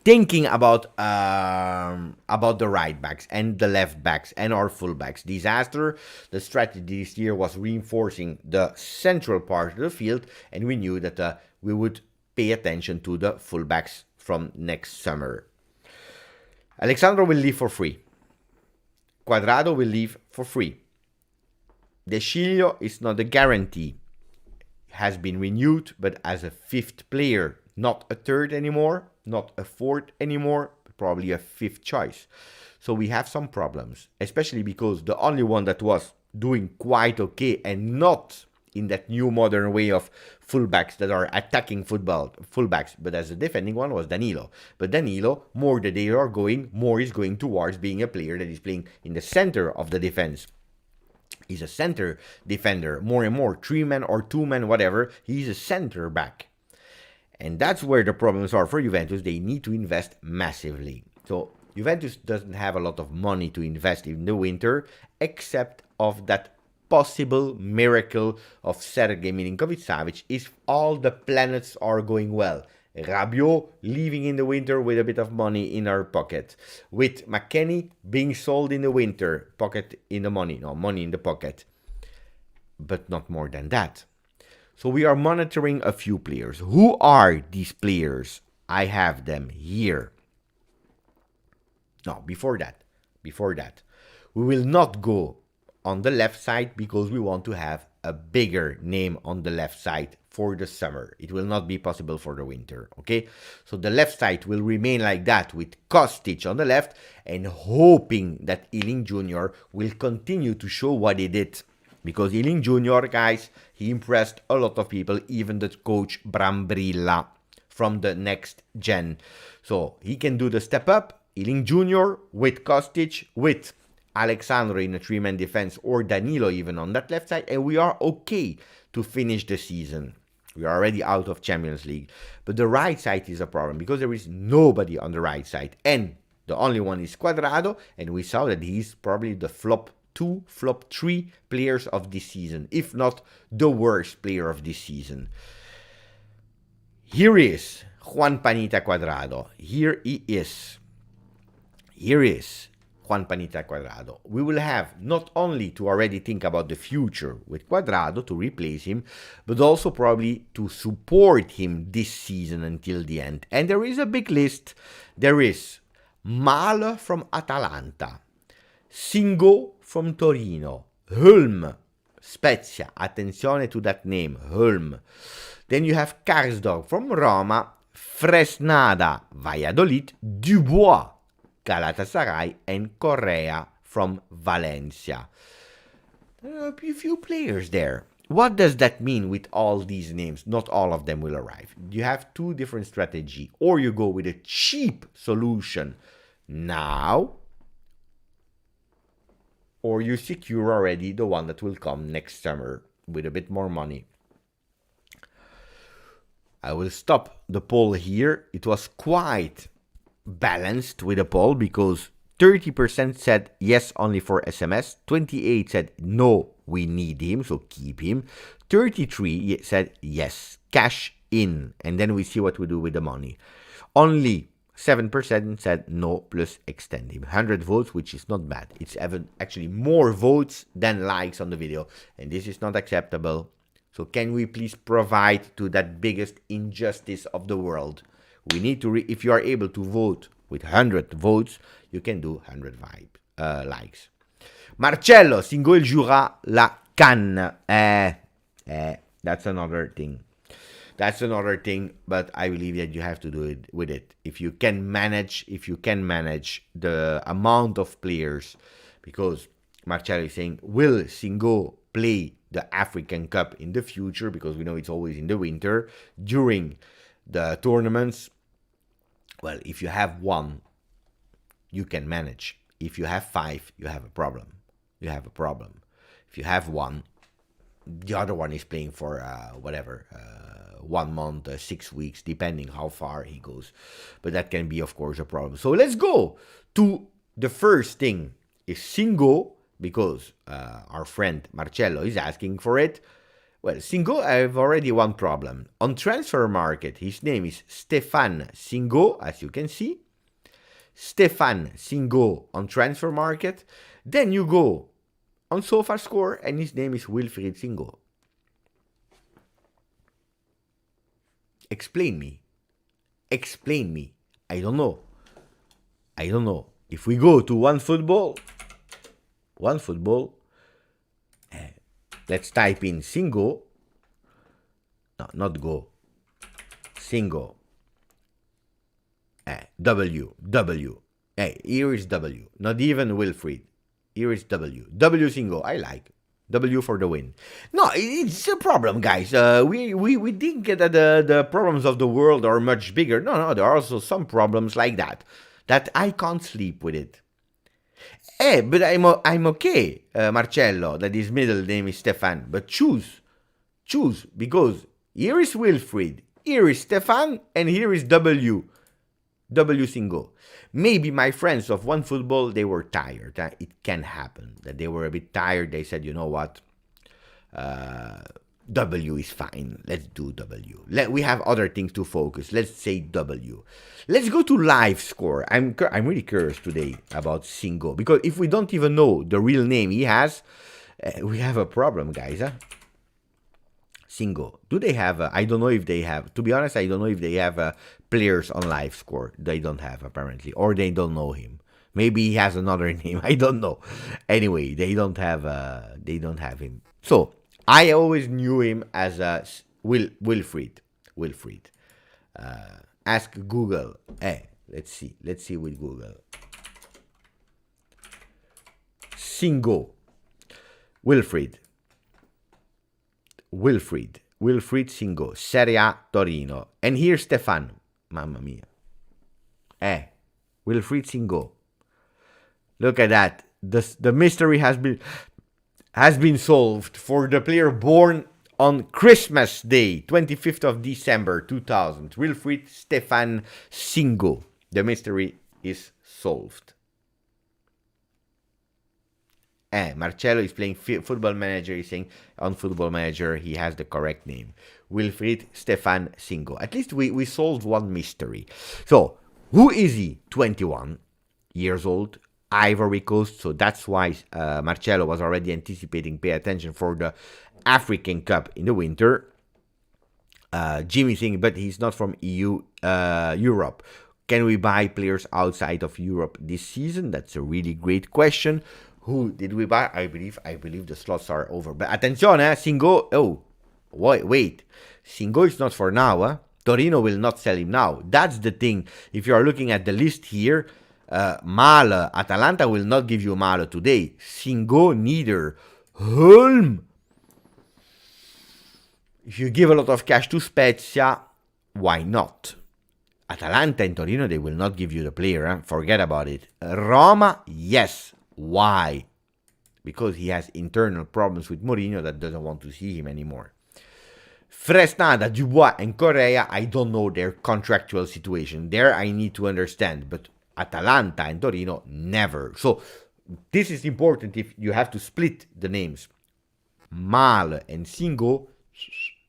thinking about the right backs and the left backs and our full backs. Disaster. The strategy this year was reinforcing the central part of the field, and we knew that we would pay attention to the full backs from next summer. Alexandro will leave for free. Quadrado will leave for free. De Sciglio is not a guarantee. Has been renewed, but as a fifth player, not a third anymore. Not a fourth anymore, but probably a fifth choice. So we have some problems, especially because the only one that was doing quite okay and not in that new modern way of fullbacks that are attacking fullbacks, but as a defending one was Danilo. But Danilo, more the day are going, more is going towards being a player that is playing in the center of the defense. He's a center defender, more and more, 3-man or 2-man, whatever. He's a center back. And that's where the problems are for Juventus. They need to invest massively. So Juventus doesn't have a lot of money to invest in the winter, except of that possible miracle of Sergei Milinkovic-Savić if all the planets are going well. Rabiot leaving in the winter with a bit of money in our pocket. With McKennie being sold in the winter, pocket in the money, no, money in the pocket. But not more than that. So we are monitoring a few players. Who are these players? I have them here. No, before that, we will not go on the left side because we want to have a bigger name on the left side for the summer. It will not be possible for the winter, okay? So the left side will remain like that with Kostic on the left and hoping that Ealing Jr. will continue to show what he did. Because Ealing Jr., guys, he impressed a lot of people, even the coach Brambrilla from the next gen. So he can do the step up. Ealing Jr. with Kostic, with Alexandro in a three-man defense, or Danilo even on that left side, and we are okay to finish the season. We are already out of Champions League. But the right side is a problem because there is nobody on the right side. And the only one is Cuadrado, and we saw that he's probably the flop 2, flop 3 players of this season, if not the worst player of this season. Here is Juan Panita Cuadrado. Here he is. Here is Juan Panita Cuadrado. We will have not only to already think about the future with Cuadrado to replace him, but also probably to support him this season until the end. And there is a big list. There is Malo from Atalanta, Singo from Torino, Hulm, Spezia, attenzione to that name, Hulm. Then you have Karsdorp from Roma, Fresnada, Valladolid, Dubois, Galatasaray, and Correa from Valencia. A few players there. What does that mean with all these names? Not all of them will arrive. You have two different strategies. Or you go with a cheap solution now, or you secure already the one that will come next summer with a bit more money. I will stop the poll here. It was quite balanced with a poll because 30% said yes only for SMS, 28 said no, we need him, so keep him, 33 said yes, cash in, and then we see what we do with the money. Only 7% said no plus extend him. 100 votes, which is not bad. It's actually more votes than likes on the video, and this is not acceptable. So can we please provide to that biggest injustice of the world? We need to, if you are able to vote with 100 votes, you can do 100 likes. Marcello, Singo il jouera la canne. That's another thing. That's another thing, but I believe that you have to do it with it. If you can manage the amount of players, because Marcello is saying, will Singo play the African Cup in the future? Because we know it's always in the winter during the tournaments. Well, if you have one, you can manage. If you have 5, you have a problem. If you have one, the other one is playing for 1 month, 6 weeks, depending how far he goes. But that can be, of course, a problem. So let's go to the first thing is Singo, because our friend Marcello is asking for it. Well, Singo, I have already one problem. On transfer market, his name is Stéphane Singo, as you can see. Stéphane Singo on transfer market. Then you go on SofaScore, and his name is Wilfried Singo. Explain me. I don't know. If we go to OneFootball, let's type in Singo. No, not go. Singo. W. Hey, here is W. Not even Wilfried. Here is W. W Singo. I like. W for the win. No, it's a problem, guys. We think that the problems of the world are much bigger. No, there are also some problems like that I can't sleep with it. But I'm okay, Marcello, that his middle name is Stefan. But choose, because here is Wilfried, here is Stefan, and here is W. W Singo. Maybe my friends of One Football, they were tired. It can happen that they were a bit tired. They said, you know what? W is fine. Let's do W. We have other things to focus. Let's say W. Let's go to live score. I'm really curious today about Singo, because if we don't even know the real name he has, we have a problem, guys. Singo. Do they have? I don't know if they have. To be honest, I don't know if they have players on live score. They don't have, apparently, or they don't know him. Maybe he has another name. I don't know. Anyway, they don't have. They don't have him. So I always knew him as Wilfried. Wilfried. Ask Google. Let's see. Let's see with Google. Singo. Wilfried Singo, Serie A Torino. And here's Stefan. Mamma mia. Wilfried Singo. Look at that. The mystery has been solved for the player born on Christmas Day, 25th of December 2000. Wilfried Stefan Singo. The mystery is solved. Marcello is playing Football Manager. He's saying on Football Manager he has the correct name. Wilfried Stefan Singo. At least we solved one mystery. So, who is he? 21 years old. Ivory Coast. So that's why Marcello was already anticipating, pay attention for the African Cup in the winter. Jimmy saying, but he's not from Europe. Can we buy players outside of Europe this season? That's a really great question. Who did we buy? I believe the slots are over. But attention, Singo. Oh, wait. Singo is not for now. Torino will not sell him now. That's the thing. If you are looking at the list here, Malo, Atalanta will not give you Malo today. Singo neither. Hulm. If you give a lot of cash to Spezia, why not? Atalanta and Torino, they will not give you the player. Forget about it. Roma, yes. Why? Because he has internal problems with Mourinho that doesn't want to see him anymore. Fresnada, Dubois, and Correa, I don't know their contractual situation. There I need to understand. But Atalanta and Torino, never. So this is important if you have to split the names. Malo and Singo,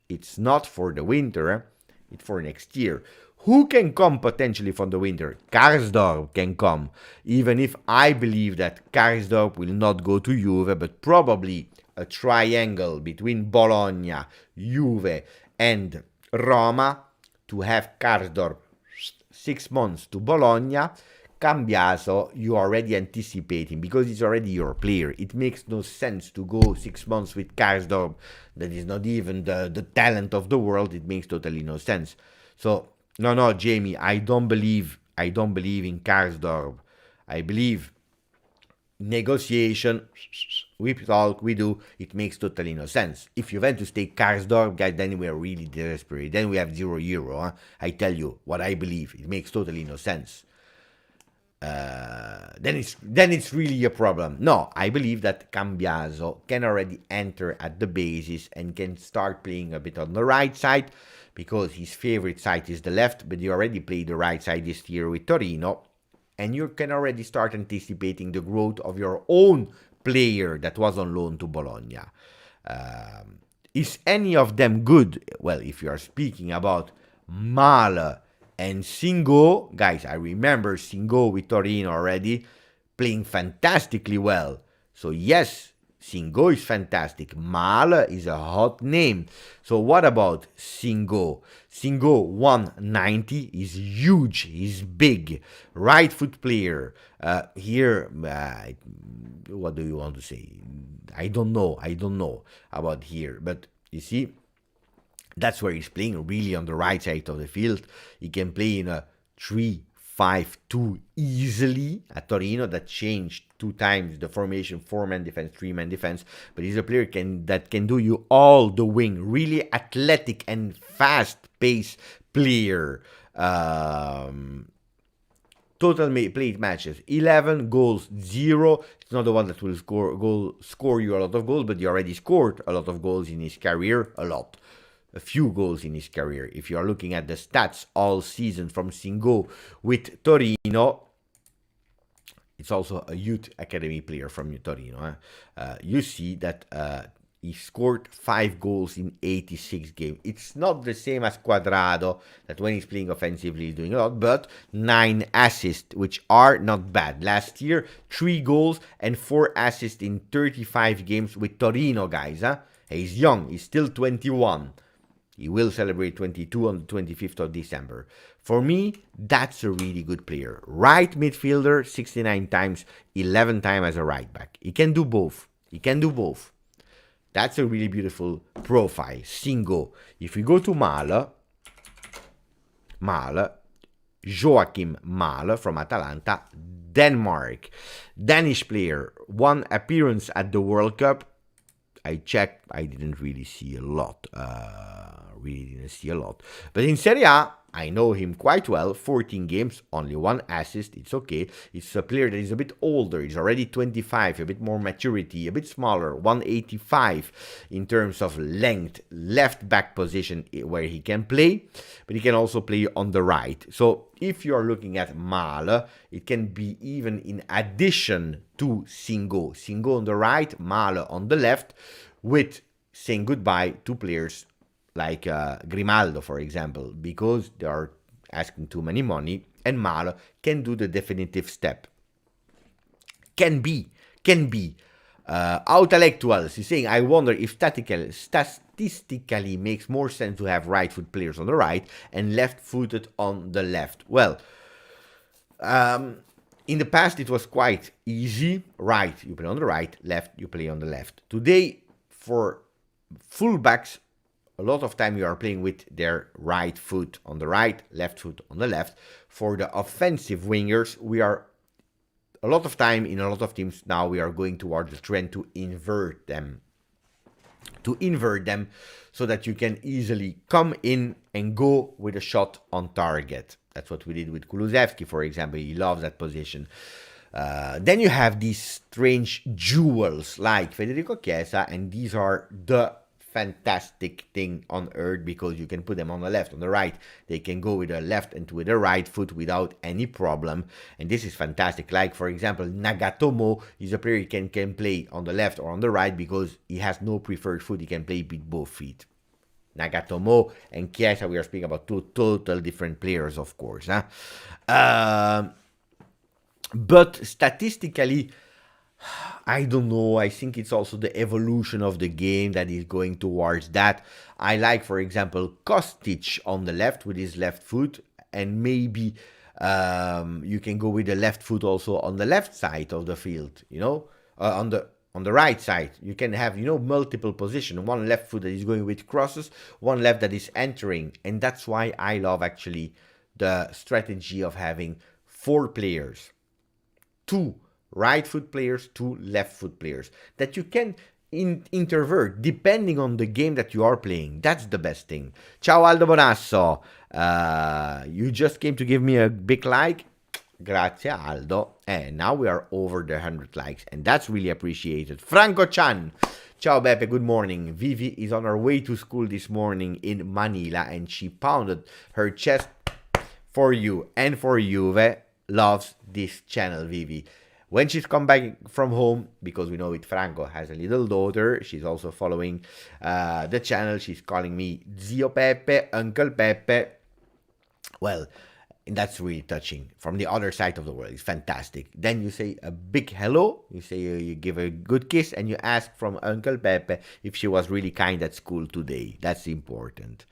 it's not for the winter. It's for next year. Who can come potentially from the winter? Karsdorp can come, even if I believe that Karsdorp will not go to Juve, but probably a triangle between Bologna, Juve, and Roma to have Karsdorp 6 months to Bologna. Cambiaso, you already anticipate him because he's already your player. It makes no sense to go 6 months with Karsdorp. That is not even the talent of the world. It makes totally no sense. So, no, Jamie, I don't believe in Karsdorp. I believe negotiation, we talk, we do, it makes totally no sense. If Juventus take Karsdorp, guys, then we are really desperate. Then we have €0. I tell you what I believe. It makes totally no sense. Then it's really a problem. No, I believe that Cambiaso can already enter at the basis and can start playing a bit on the right side, because his favorite side is the left, but he already played the right side this year with Torino, and you can already start anticipating the growth of your own player that was on loan to Bologna. Is any of them good? Well, if you are speaking about Malo and Singo, guys, I remember Singo with Torino already playing fantastically well. So yes, Singo is fantastic. Malo is a hot name. So what about Singo? Singo 190 is huge. He's big. Right foot player. Here, what do you want to say? I don't know about here. But you see, that's where he's playing, really on the right side of the field. He can play in a 3-5-2 easily at Torino. That changed 2 times the formation, 4-man defense, 3-man defense. But he's a player that can do you all the wing. Really athletic and fast-paced player. Total played matches, 11 goals, 0. It's not the one that will score you a lot of goals, but he already scored a lot of goals in his career, a lot. a few goals in his career. If you are looking at the stats all season from Singo with Torino, it's also a youth academy player from Torino. You see that he scored 5 goals in 86 games. It's not the same as Quadrado, that when he's playing offensively he's doing a lot, but 9 assists, which are not bad. Last year, 3 goals and 4 assists in 35 games with Torino, guys. He's young, he's still 21. He will celebrate 22 on the 25th of December. For me, that's a really good player. Right midfielder, 69 times, 11 times as a right back. He can do both. That's a really beautiful profile. Singo. If we go to Malo, Joachim Malo from Atalanta, Denmark. Danish player, 1 appearance at the World Cup. I checked, I didn't really see a lot. But in Serie A, I know him quite well. 14 games, only 1 assist. It's okay. It's a player that is a bit older. He's already 25, a bit more maturity, a bit smaller. 185 in terms of length. Left back position where he can play, but he can also play on the right. So if you are looking at Malo, it can be even in addition to Singo. Singo on the right, Malo on the left, with saying goodbye to players like Grimaldo, for example, because they are asking too many money, and Malo can do the definitive step. Can be. Outellectuals is saying, I wonder if statistically makes more sense to have right-foot players on the right and left-footed on the left. Well, in the past it was quite easy. Right, you play on the right, left, you play on the left. Today, for fullbacks, a lot of time you are playing with their right foot on the right, left foot on the left. For the offensive wingers, we are a lot of time in a lot of teams now we are going towards the trend to invert them. So that you can easily come in and go with a shot on target. That's what we did with Kulusevski, for example. He loves that position. Then you have these strange jewels like Federico Chiesa, and these are the fantastic thing on earth because you can put them on the left, on the right. They can go with the left and with the right foot without any problem, and this is fantastic. Like, for example, Nagatomo is a player he can play on the left or on the right because he has no preferred foot. He can play with both feet. Nagatomo and Chiesa, we are speaking about 2 total different players, of course. But statistically, I don't know. I think it's also the evolution of the game that is going towards that. I like, for example, Kostic on the left with his left foot, and maybe you can go with the left foot also on the left side of the field. On the right side, you can have multiple positions. One left foot that is going with crosses, one left that is entering, and that's why I love actually the strategy of having 4 players, 2 right foot players, 2 left foot players that you can intervert depending on the game that you are playing. That's the best thing. Ciao Aldo Bonasso, you just came to give me a big like. Grazie Aldo. And now we are over the 100 likes, and that's really appreciated. Franco Chan, ciao Beppe, good morning. Vivi is on her way to school this morning in Manila, and she pounded her chest for you and for Juve. Loves this channel, Vivi. When she's come back from home, because we know it, Franco has a little daughter, she's also following the channel. She's calling me Zio Pepe, Uncle Pepe. Well, that's really touching. From the other side of the world, it's fantastic. Then you say a big hello, you give a good kiss, and you ask from Uncle Pepe if she was really kind at school today. That's important.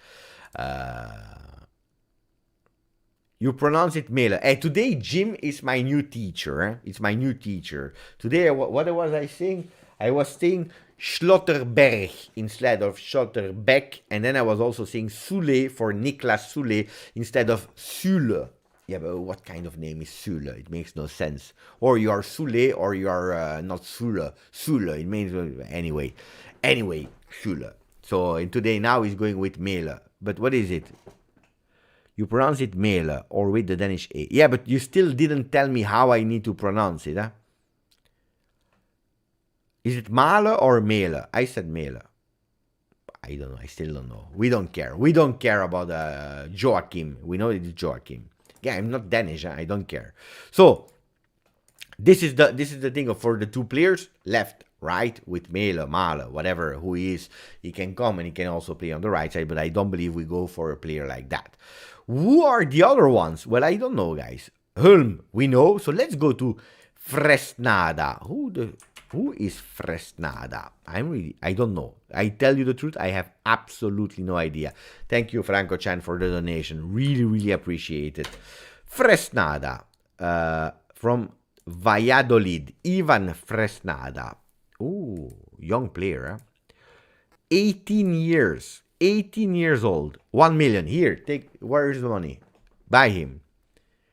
You pronounce it Mela. Today, Jim is my new teacher. It's my new teacher. Today, what was I saying? I was saying Schlotterberg instead of Schlotterbeck. And then I was also saying Soulé for Niklas Soulé instead of Süle. Yeah, but what kind of name is Süle? It makes no sense. Or you are Soulé or you are not Süle. Süle, it means... Anyway, Süle. So today now he's going with Mela. But what is it? You pronounce it Mela or with the Danish A. Yeah, but you still didn't tell me how I need to pronounce it. Is it Mala or Mela? I said Mela. I don't know. I still don't know. We don't care. We don't care about Joachim. We know it is Joachim. Yeah, I'm not Danish. I don't care. So this is the thing for the two players, left, right, with Malo, whatever who he is. He can come and he can also play on the right side, but I don't believe we go for a player like that. Who are the other ones? Well, I don't know, guys. Hulm, we know. So let's go to Fresnada. Who is Fresnada? I don't know. I tell you the truth, I have absolutely no idea. Thank you, Franco Chan, for the donation. Really, really appreciate it. Fresnada, from Valladolid. Ivan Fresnada. Ooh, young player, huh? 18 years. 18 years old. 1 million. Here, where's the money? Buy him.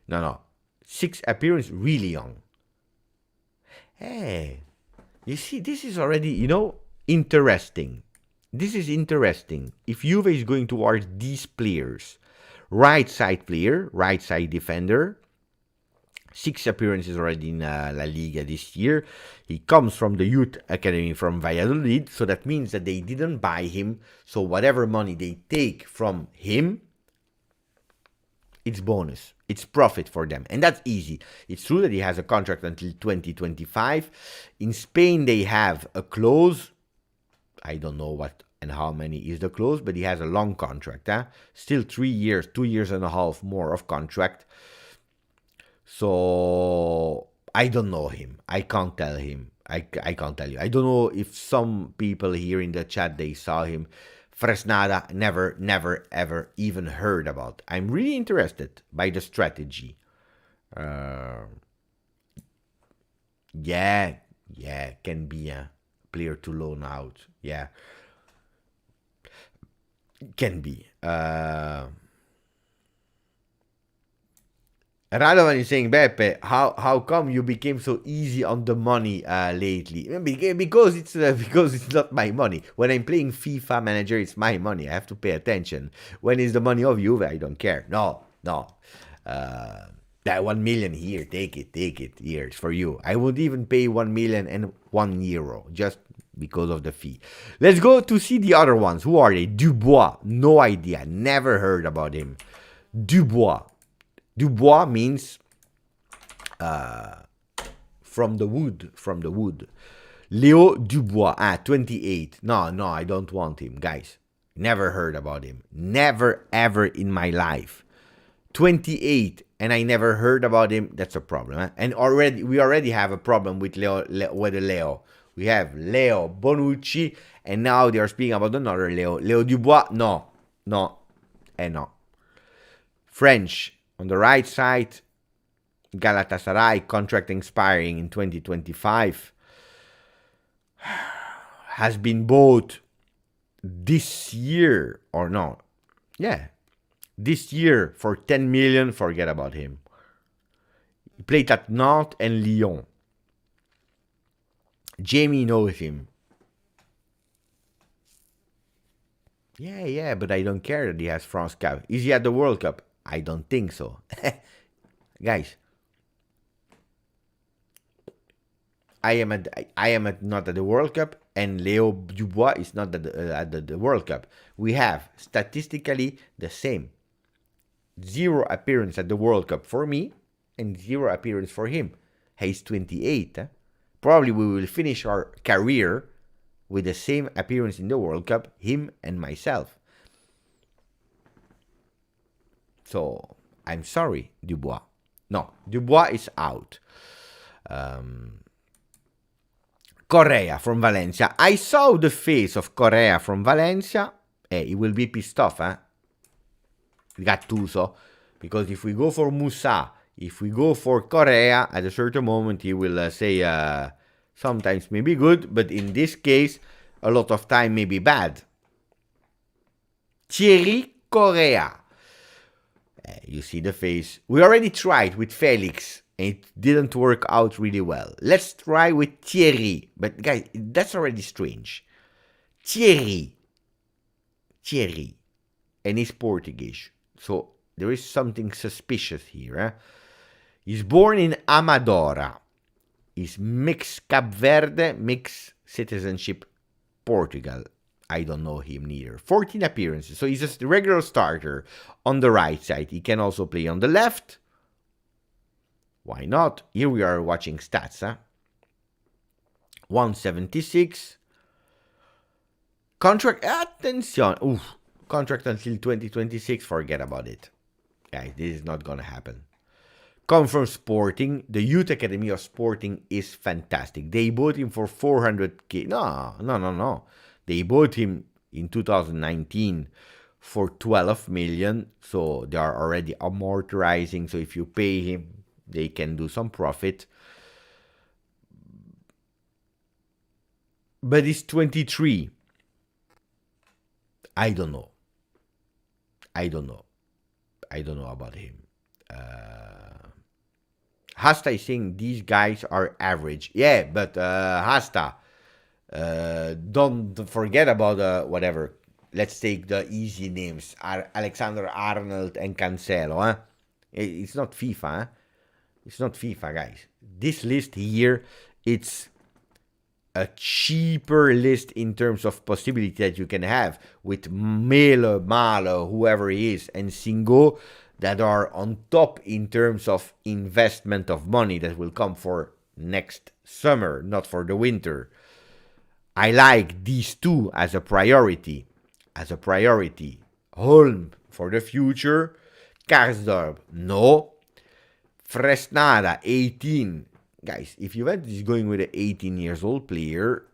No. 6 appearances, really young. Hey, you see, this is already, interesting. This is interesting. If Juve is going towards these players, right side player, right side defender, 6 appearances already in La Liga this year. He comes from the youth academy from Valladolid, so that means that they didn't buy him. So whatever money they take from him, it's bonus. It's profit for them. And that's easy. It's true that he has a contract until 2025. In Spain, they have a clause. I don't know what and how many is the clause, but he has a long contract. Still 3 years, 2 years and a half more of contract. So I don't know him. I can't tell him. I can't tell you. I don't know if some people here in the chat, they saw him. Fresnada, never, ever even heard about. I'm really interested by the strategy. Yeah, can be a player to loan out. Yeah, can be. Radovan is saying, Beppe, how come you became so easy on the money lately? Because it's not my money. When I'm playing FIFA Manager, it's my money. I have to pay attention. When it's the money of Juve, I don't care. No. That 1 million here, take it. Here, it's for you. I would even pay 1 million and €1 just because of the fee. Let's go to see the other ones. Who are they? Dubois, no idea. Never heard about him. Dubois means from the wood. Leo Dubois, 28. No, I don't want him, guys. Never heard about him. Never, ever in my life. 28, and I never heard about him. That's a problem. And we already have a problem with Leo. We have Leo Bonucci, and now they are speaking about another Leo. Leo Dubois, no. French. On the right side, Galatasaray, contract expiring in 2025, has been bought this year, or no? Yeah, this year for 10 million, forget about him. He played at Nantes and Lyon. Jamie knows him. Yeah, but I don't care that he has France Cup. Is he at the World Cup? I don't think so. Guys, I am not at the World Cup, and Leo Dubois is not at the World Cup. We have statistically the same. 0 appearance at the World Cup for me, and 0 appearance for him. He's 28. Probably we will finish our career with the same appearance in the World Cup, him and myself. So, I'm sorry, Dubois. No, Dubois is out. Correa from Valencia. I saw the face of Correa from Valencia. He will be pissed off, Gattuso. Because if we go for Musa, if we go for Correa, at a certain moment he will say sometimes may be good, but in this case, a lot of time may be bad. Thierry Correa. You see the face. We already tried with Felix, and it didn't work out really well. Let's try with Thierry. But guys, that's already strange. Thierry. And he's Portuguese. So there is something suspicious here. He's born in Amadora. He's mixed Cape Verde, mixed citizenship Portugal. I don't know him neither. 14 appearances. So he's just a regular starter on the right side. He can also play on the left. Why not? Here we are watching stats. 176. Contract, attention. Oof. Contract until 2026. Forget about it. Guys, this is not going to happen. Come from Sporting. The youth academy of Sporting is fantastic. They bought him for 400k. No. They bought him in 2019 for 12 million. So they are already amortizing. So if you pay him, they can do some profit. But he's 23. I don't know about him. Hasta is saying these guys are average. Yeah, but Hasta, don't forget about whatever. Let's take the easy names. Alexander Arnold and Cancelo. Huh? It's not FIFA. Huh? It's not FIFA, guys. This list here, it's a cheaper list in terms of possibility that you can have with Malo, whoever he is, and Singo, that are on top in terms of investment of money that will come for next summer, not for the winter. I like these two as a priority. Holm for the future. Karsdorp, no. Fresnada, 18. Guys, if Juventus is going with an 18 years old player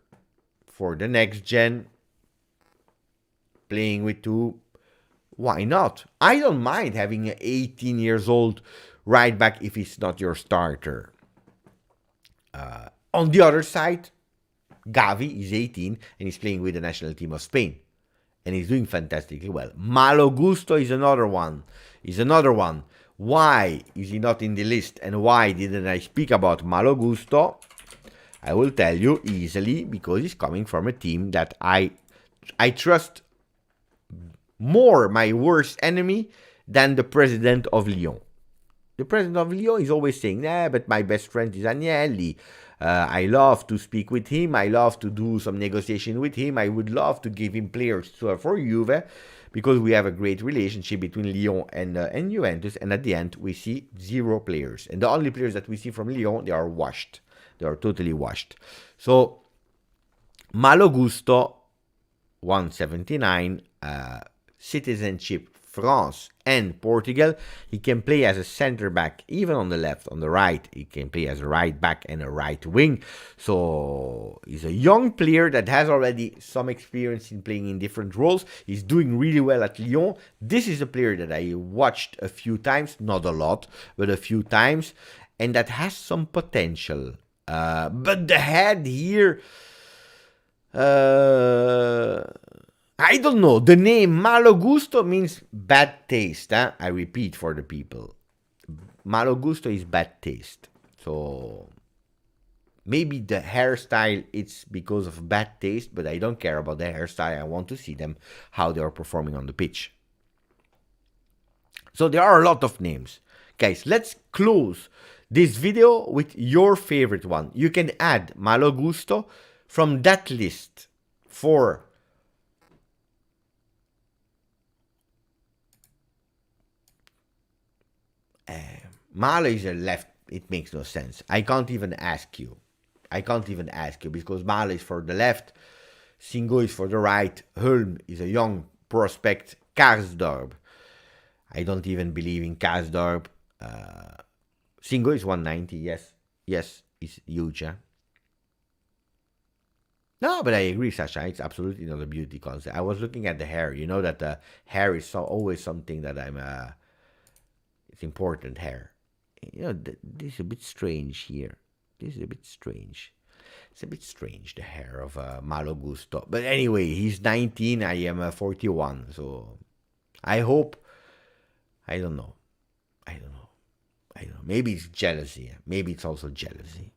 for the next gen, playing with two, why not? I don't mind having an 18 years old right back if it's not your starter. On the other side, Gavi is 18 and he's playing with the national team of Spain. And he's doing fantastically well. Malo Gusto is another one. Why is he not in the list and why didn't I speak about Malo Gusto? I will tell you easily, because he's coming from a team that I trust more my worst enemy than the president of Lyon. The president of Lyon is always saying, but my best friend is Agnelli. I love to speak with him. I love to do some negotiation with him. I would love to give him players for Juve, because we have a great relationship between Lyon and Juventus. And at the end, we see 0 players. And the only players that we see from Lyon, they are washed. They are totally washed. So, Malo Gusto, 179, citizenship, France and Portugal. He can play as a center back, even on the left, on the right. He can play as a right back and a right wing. So he's a young player that has already some experience in playing in different roles. He's doing really well at Lyon. This is a player that I watched a few times, not a lot, but a few times, and that has some potential. But the head here, I don't know. The name Malo Gusto means bad taste. I repeat for the people. Malo Gusto is bad taste. So maybe the hairstyle, it's because of bad taste, but I don't care about the hairstyle. I want to see them, how they are performing on the pitch. So there are a lot of names. Guys, let's close this video with your favorite one. You can add Malo Gusto from that list for Malo is a left. It makes no sense. I can't even ask you because Malo is for the left, Singo is for the right, Hulm is a young prospect, Karsdorp, I don't even believe in Karsdorp. Singo is 190, yes, it's huge. Huh? No, but I agree, Sasha. It's absolutely not a beauty concept. I was looking at the hair. You know that the hair is always something that it's important, hair. You know, this is a bit strange here. It's a bit strange, the hair of Malo Gusto. But anyway, he's 19, I am 41. So I hope, I don't know. Maybe it's jealousy. Maybe it's also jealousy.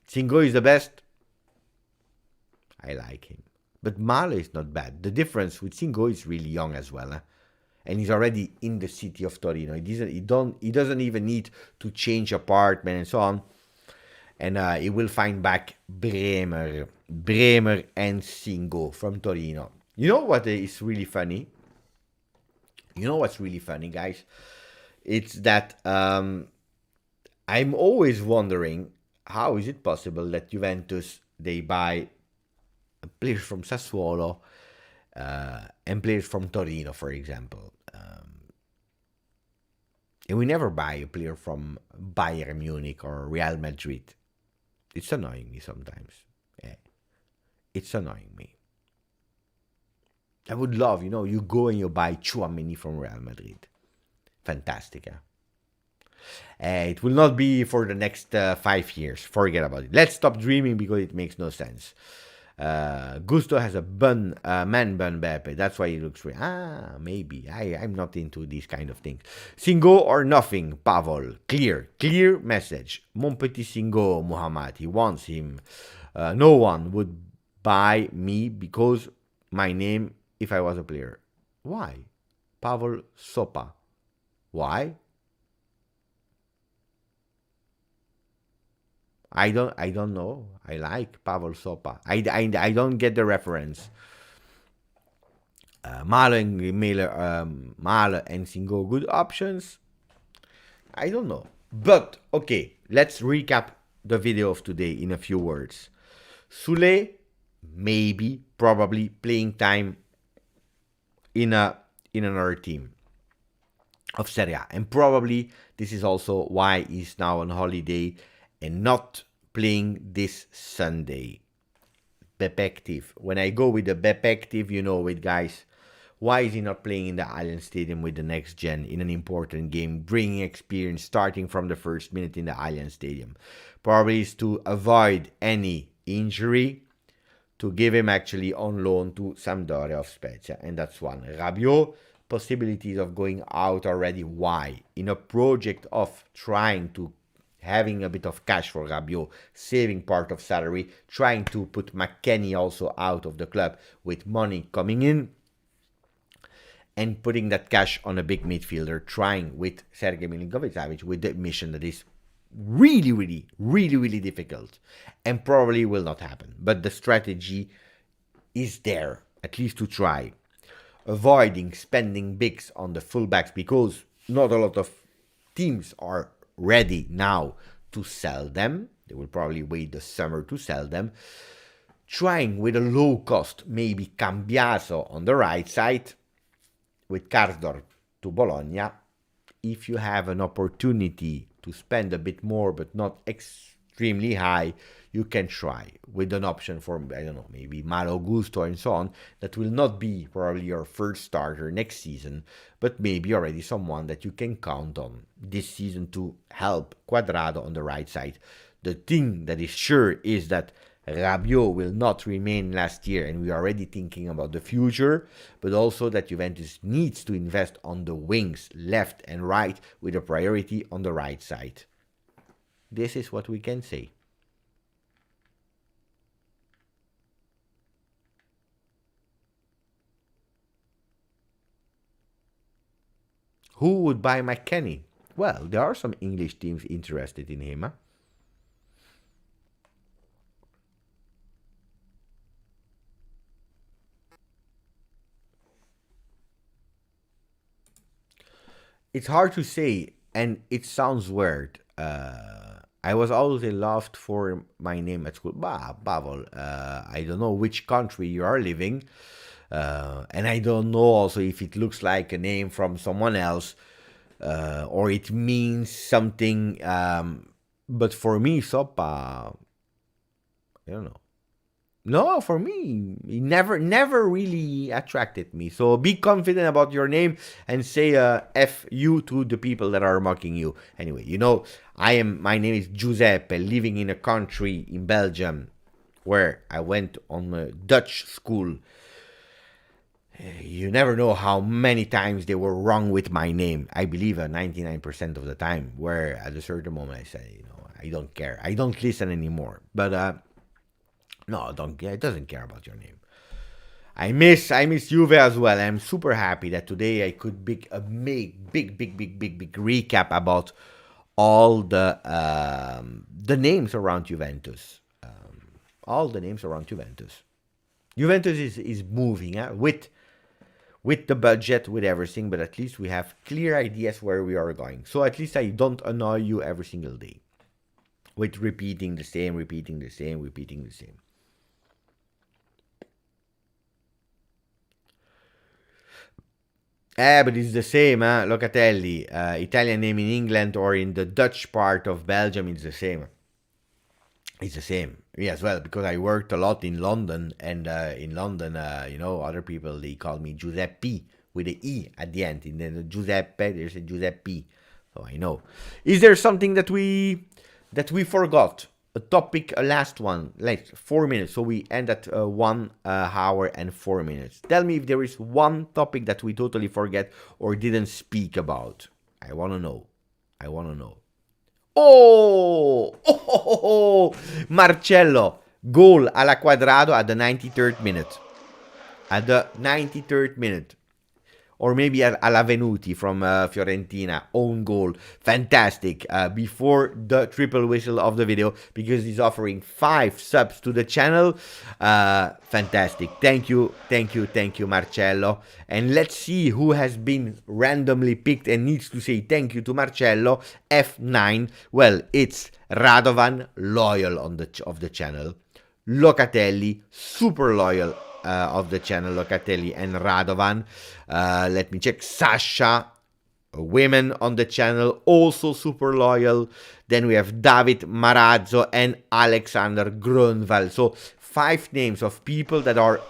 Singo is the best. I like him. But Malo is not bad. The difference with Singo is really young as well. And he's already in the city of Torino. He doesn't even need to change apartment and so on. And he will find back Bremer and Singo from Torino. You know what is really funny? You know what's really funny, guys? It's that I'm always wondering how is it possible that Juventus, they buy players from Sassuolo and players from Torino, for example. And we never buy a player from Bayern Munich or Real Madrid. It's annoying me sometimes. Yeah. It's annoying me. I would love, you go and you buy Tchouaméni from Real Madrid. Fantastic, it will not be for the next 5 years. Forget about it. Let's stop dreaming because it makes no sense. Gusto has a man bun Beppe. That's why he looks real. Maybe. I'm not into these kind of things. Singo or nothing, Pavel. Clear message. Mon petit Singo, Muhammad. He wants him. No one would buy me because my name if I was a player. Why? Pavel Sopa. Why? I don't know. I like Pavel Sopa. I don't get the reference. Malo and Singo, good options. I don't know. But, okay, let's recap the video of today in a few words. Soulé, maybe, probably playing time in another team of Serie A. And probably this is also why he's now on holiday and not playing this Sunday. Bepective. When I go with the Bepective, you know it, guys. Why is he not playing in the Allianz Stadium with the next gen in an important game, bringing experience, starting from the first minute in the Allianz Stadium? Probably is to avoid any injury, to give him actually on loan to Sampdoria of Spezia, and that's one. Rabiot, possibilities of going out already. Why? In a project of trying to having a bit of cash for Rabiot, saving part of salary, trying to put McKennie also out of the club with money coming in, and putting that cash on a big midfielder, trying with Sergej Milinkovic-Savić with the mission that is really difficult and probably will not happen. But the strategy is there, at least to try. Avoiding spending bigs on the fullbacks because not a lot of teams are ready now to sell them. They will probably wait the summer to sell them. Trying with a low cost, maybe Cambiaso on the right side, with Karsdorp to Bologna. If you have an opportunity to spend a bit more but not extremely high, you can try with an option for, I don't know, maybe Malo Gusto and so on. That will not be probably your first starter next season, but maybe already someone that you can count on this season to help Cuadrado on the right side. The thing that is sure is that Rabiot will not remain last year, and we are already thinking about the future, but also that Juventus needs to invest on the wings, left and right, with a priority on the right side. This is what we can say. Who would buy McKennie? Well, there are some English teams interested in him. It's hard to say, and it sounds weird. I was always loved for my name at school. Pavel. I don't know which country you are living. And I don't know also if it looks like a name from someone else or it means something. But for me, Sopa, I don't know. No, for me, it never really attracted me. So be confident about your name and say F you to the people that are mocking you. Anyway, my name is Giuseppe, living in a country in Belgium where I went on a Dutch school. You never know how many times they were wrong with my name. I believe 99% of the time, where at a certain moment I say, I don't care. I don't listen anymore. But no, don't care. It doesn't care about your name. I miss Juve as well. I'm super happy that today I could make a big recap about all the names around Juventus. All the names around Juventus. Juventus is moving with the budget, with everything, but at least we have clear ideas where we are going. So at least I don't annoy you every single day with repeating the same, repeating the same, repeating the same. But it's the same, huh? Locatelli, Italian name in England or in the Dutch part of Belgium, it's the same. It's the same. Me as well, because I worked a lot in London, and in London, other people, they call me Giuseppe with an E at the end. In the Giuseppe, there's a Giuseppe. So I know. Is there something that we forgot? A topic, a last one, like 4 minutes. So we end at 1 hour and 4 minutes. Tell me if there is one topic that we totally forget or didn't speak about. I want to know. I want to know. Oh, Marcello, goal alla Quadrado at the 93rd minute. At the 93rd minute. Or maybe alla Venuti from Fiorentina, own goal. Fantastic. Before the triple whistle of the video, because he's offering 5 subs to the channel. Fantastic. Thank you, Marcello. And let's see who has been randomly picked and needs to say thank you to Marcello. F9. Well, it's Radovan, loyal of the channel. Locatelli, super loyal of the channel, Locatelli and Radovan. Let me check. Sasha, women on the channel, also super loyal. Then we have David Marazzo and Alexander Grunwald. So 5 names of people that are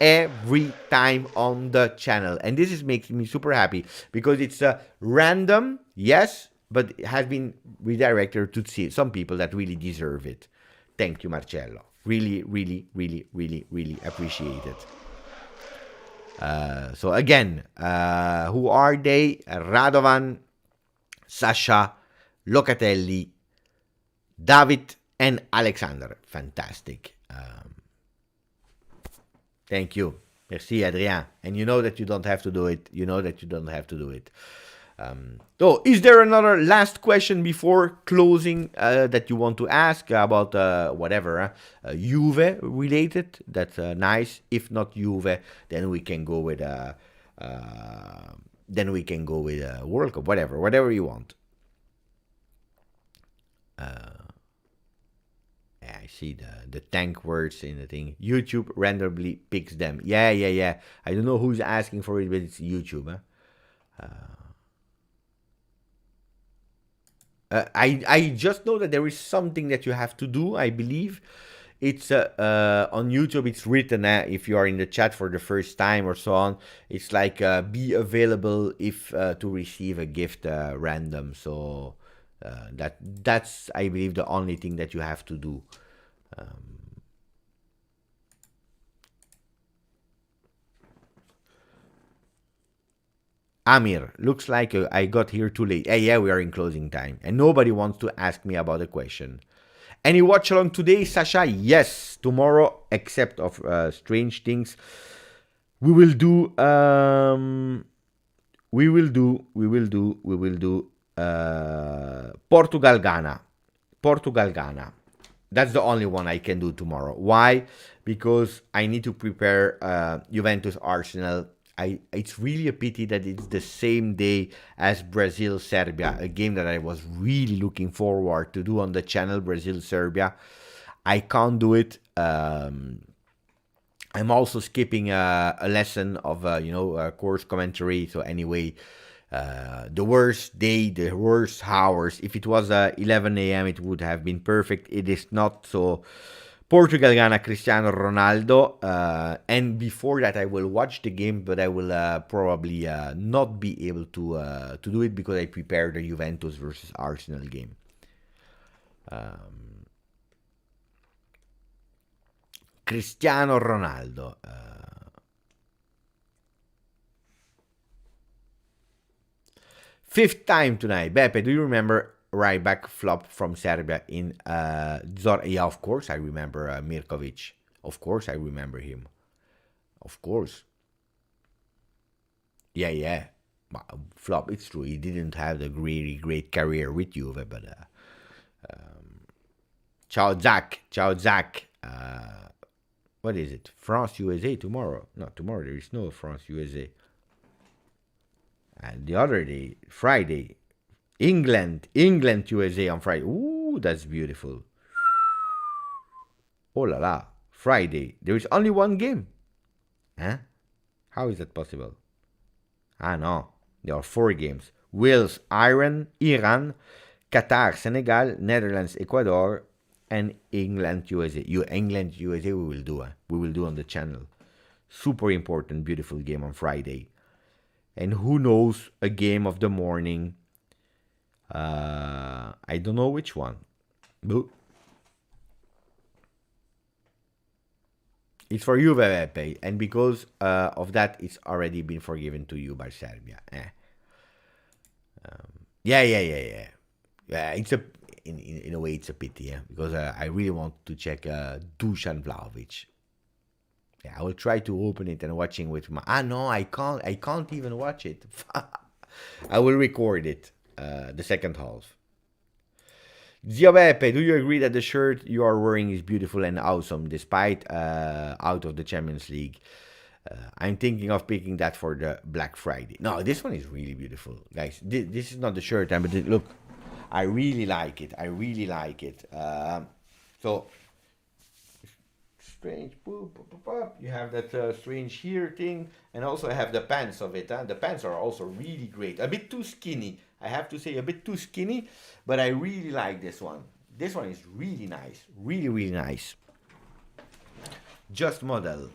every time on the channel. And this is making me super happy because it's random, yes, but it has been redirected to see some people that really deserve it. Thank you, Marcello. Really, really, really, really, really appreciate it. So again, who are they? Radovan, Sasha, Locatelli, David, and Alexander. Fantastic. Thank you. Merci, Adrien. And you know that you don't have to do it. You know that you don't have to do it. So, is there another last question before closing that you want to ask about whatever Juve related? That's nice. If not Juve, then we can go with World Cup, whatever you want. I see the tank words in the thing. YouTube randomly picks them. Yeah. I don't know who's asking for it, but it's YouTube. Huh? I just know that there is something that you have to do, I believe. It's on YouTube, it's written if you are in the chat for the first time or so on. It's like be available if to receive a gift random. So that's, I believe, the only thing that you have to do. Amir, looks like I got here too late. Yeah, we are in closing time. And nobody wants to ask me about a question. Any watch along today, Sasha? Yes, tomorrow, except of Strange Things. We will do Portugal Ghana. That's the only one I can do tomorrow. Why? Because I need to prepare Juventus Arsenal. It's really a pity that it's the same day as Brazil-Serbia, a game that I was really looking forward to do on the channel, Brazil-Serbia. I can't do it. I'm also skipping a lesson of, course commentary. So anyway, the worst day, the worst hours. If it was 11 a.m., it would have been perfect. It is not, so... Portugal, Ghana, Cristiano Ronaldo, and before that I will watch the game, but I will probably not be able to do it because I prepared the Juventus versus Arsenal game. Cristiano Ronaldo. Fifth time tonight. Beppe, do you remember right back flop from Serbia in yeah, of course I remember Milinkovic. Of course I remember him. Of course. Yeah. Flop, it's true. He didn't have the really great career with Juve, but ciao Zach. What is it? France USA tomorrow? No, tomorrow there is no France USA. And the other day, Friday, England USA on Friday. Ooh, that's beautiful. Oh la la. Friday, there is only one game. Huh? How is that possible? Ah no, there are 4 games. Wales, Iran, Qatar, Senegal, Netherlands, Ecuador, and England, USA. England, USA we will do. We will do on the channel. Super important, beautiful game on Friday. And who knows, a game of the morning. I don't know which one. But it's for you, Pepe, and because of that, it's already been forgiven to you by Serbia. Yeah. It's in a way it's a pity, yeah, because I really want to check Dusan Vlahovic. Yeah, I will try to open it and watching with my. No, I can't. I can't even watch it. I will record it. The second half. Zio Beppe, do you agree that the shirt you are wearing is beautiful and awesome despite out of the Champions League? I'm thinking of picking that for the Black Friday. No, this one is really beautiful, guys. This is not the shirt, but look, I really like it. So strange. You have that strange here thing, and also I have the pants of it. The pants are also really great. A bit too skinny, I have to say, a bit too skinny, but I really like this one. This one is really nice, really nice. Just model.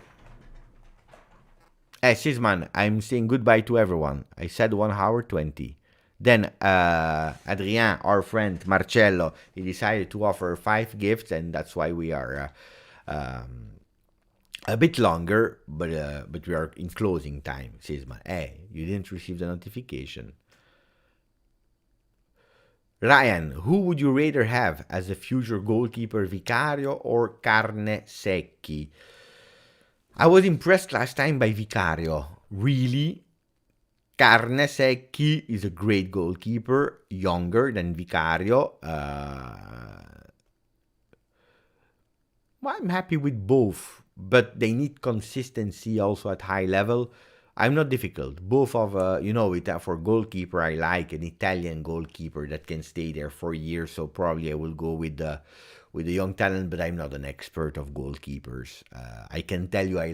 Hey, Sisman, I'm saying goodbye to everyone. I said 1 hour 20. Then Adrien, our friend Marcello, he decided to offer 5 gifts, and that's why we are a bit longer, but we are in closing time. Sisman, hey, you didn't receive the notification. Ryan, who would you rather have as a future goalkeeper, Vicario or Carne Secchi? I was impressed last time by Vicario. Really? Carne Secchi is a great goalkeeper, younger than Vicario. I'm happy with both, but they need consistency also at high level. I'm not difficult. Both of, for goalkeeper, I like an Italian goalkeeper that can stay there for years. So probably I will go with the young talent, but I'm not an expert of goalkeepers. I can tell you I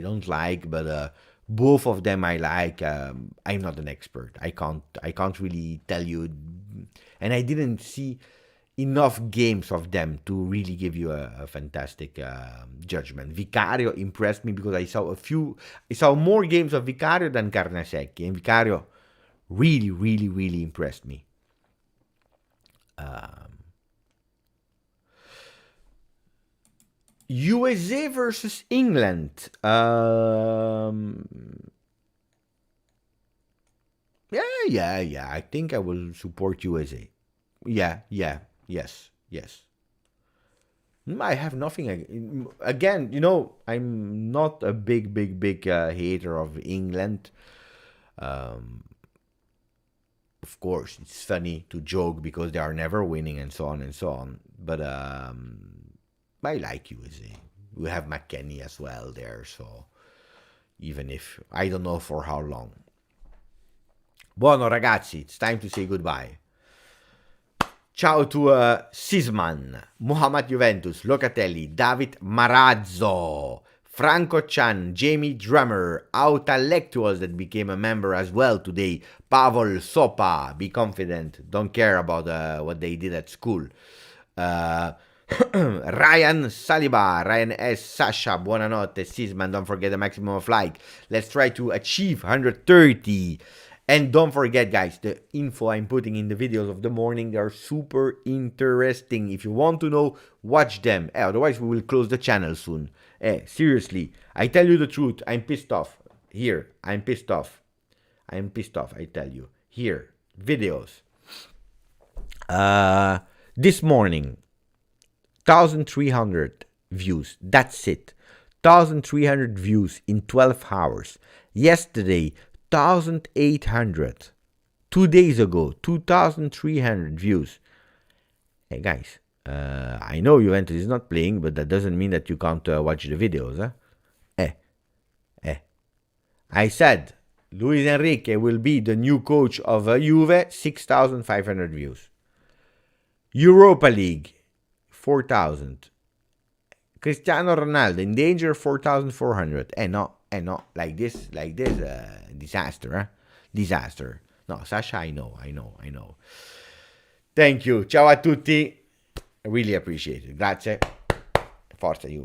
don't like, but both of them I like. I'm not an expert. I can't really tell you, and I didn't see enough games of them to really give you a fantastic judgment. Vicario impressed me because I saw more games of Vicario than Carne Secchi, and Vicario really impressed me. USA versus England. Yeah. I think I will support USA. Yeah. Yes. I have nothing. Again, I'm not a big hater of England. Of course, it's funny to joke because they are never winning and so on. But I like USA. We have McKennie as well there, so even if I don't know for how long. Buono ragazzi, it's time to say goodbye. Ciao to Sisman, Muhammad Juventus, Locatelli, David Marazzo, Franco Chan, Jamie Drummer, Autalectuals that became a member as well today, Pavel Sopa, be confident, don't care about what they did at school. Ryan Saliba, Ryan S. Sasha, buonanotte, Sisman, don't forget the maximum of like. Let's try to achieve 130. And don't forget, guys, the info I'm putting in the videos of the morning, they are super interesting. If you want to know, watch them. Otherwise, we will close the channel soon. Seriously, I tell you the truth. I'm pissed off. Here, I'm pissed off. I tell you. Here, videos. This morning, 1,300 views. That's it. 1,300 views in 12 hours. Yesterday, 2,800. 2 days ago, 2,300 views. Hey guys, I know Juventus is not playing, but that doesn't mean that you can't watch the videos. I said Luis Enrique will be the new coach of Juve, 6,500 views. Europa League, 4,000. Cristiano Ronaldo in danger, 4,400. No, like this, disaster, Disaster. No, Sasha, I know. Thank you. Ciao a tutti. I really appreciate it. Grazie. Forza Juve.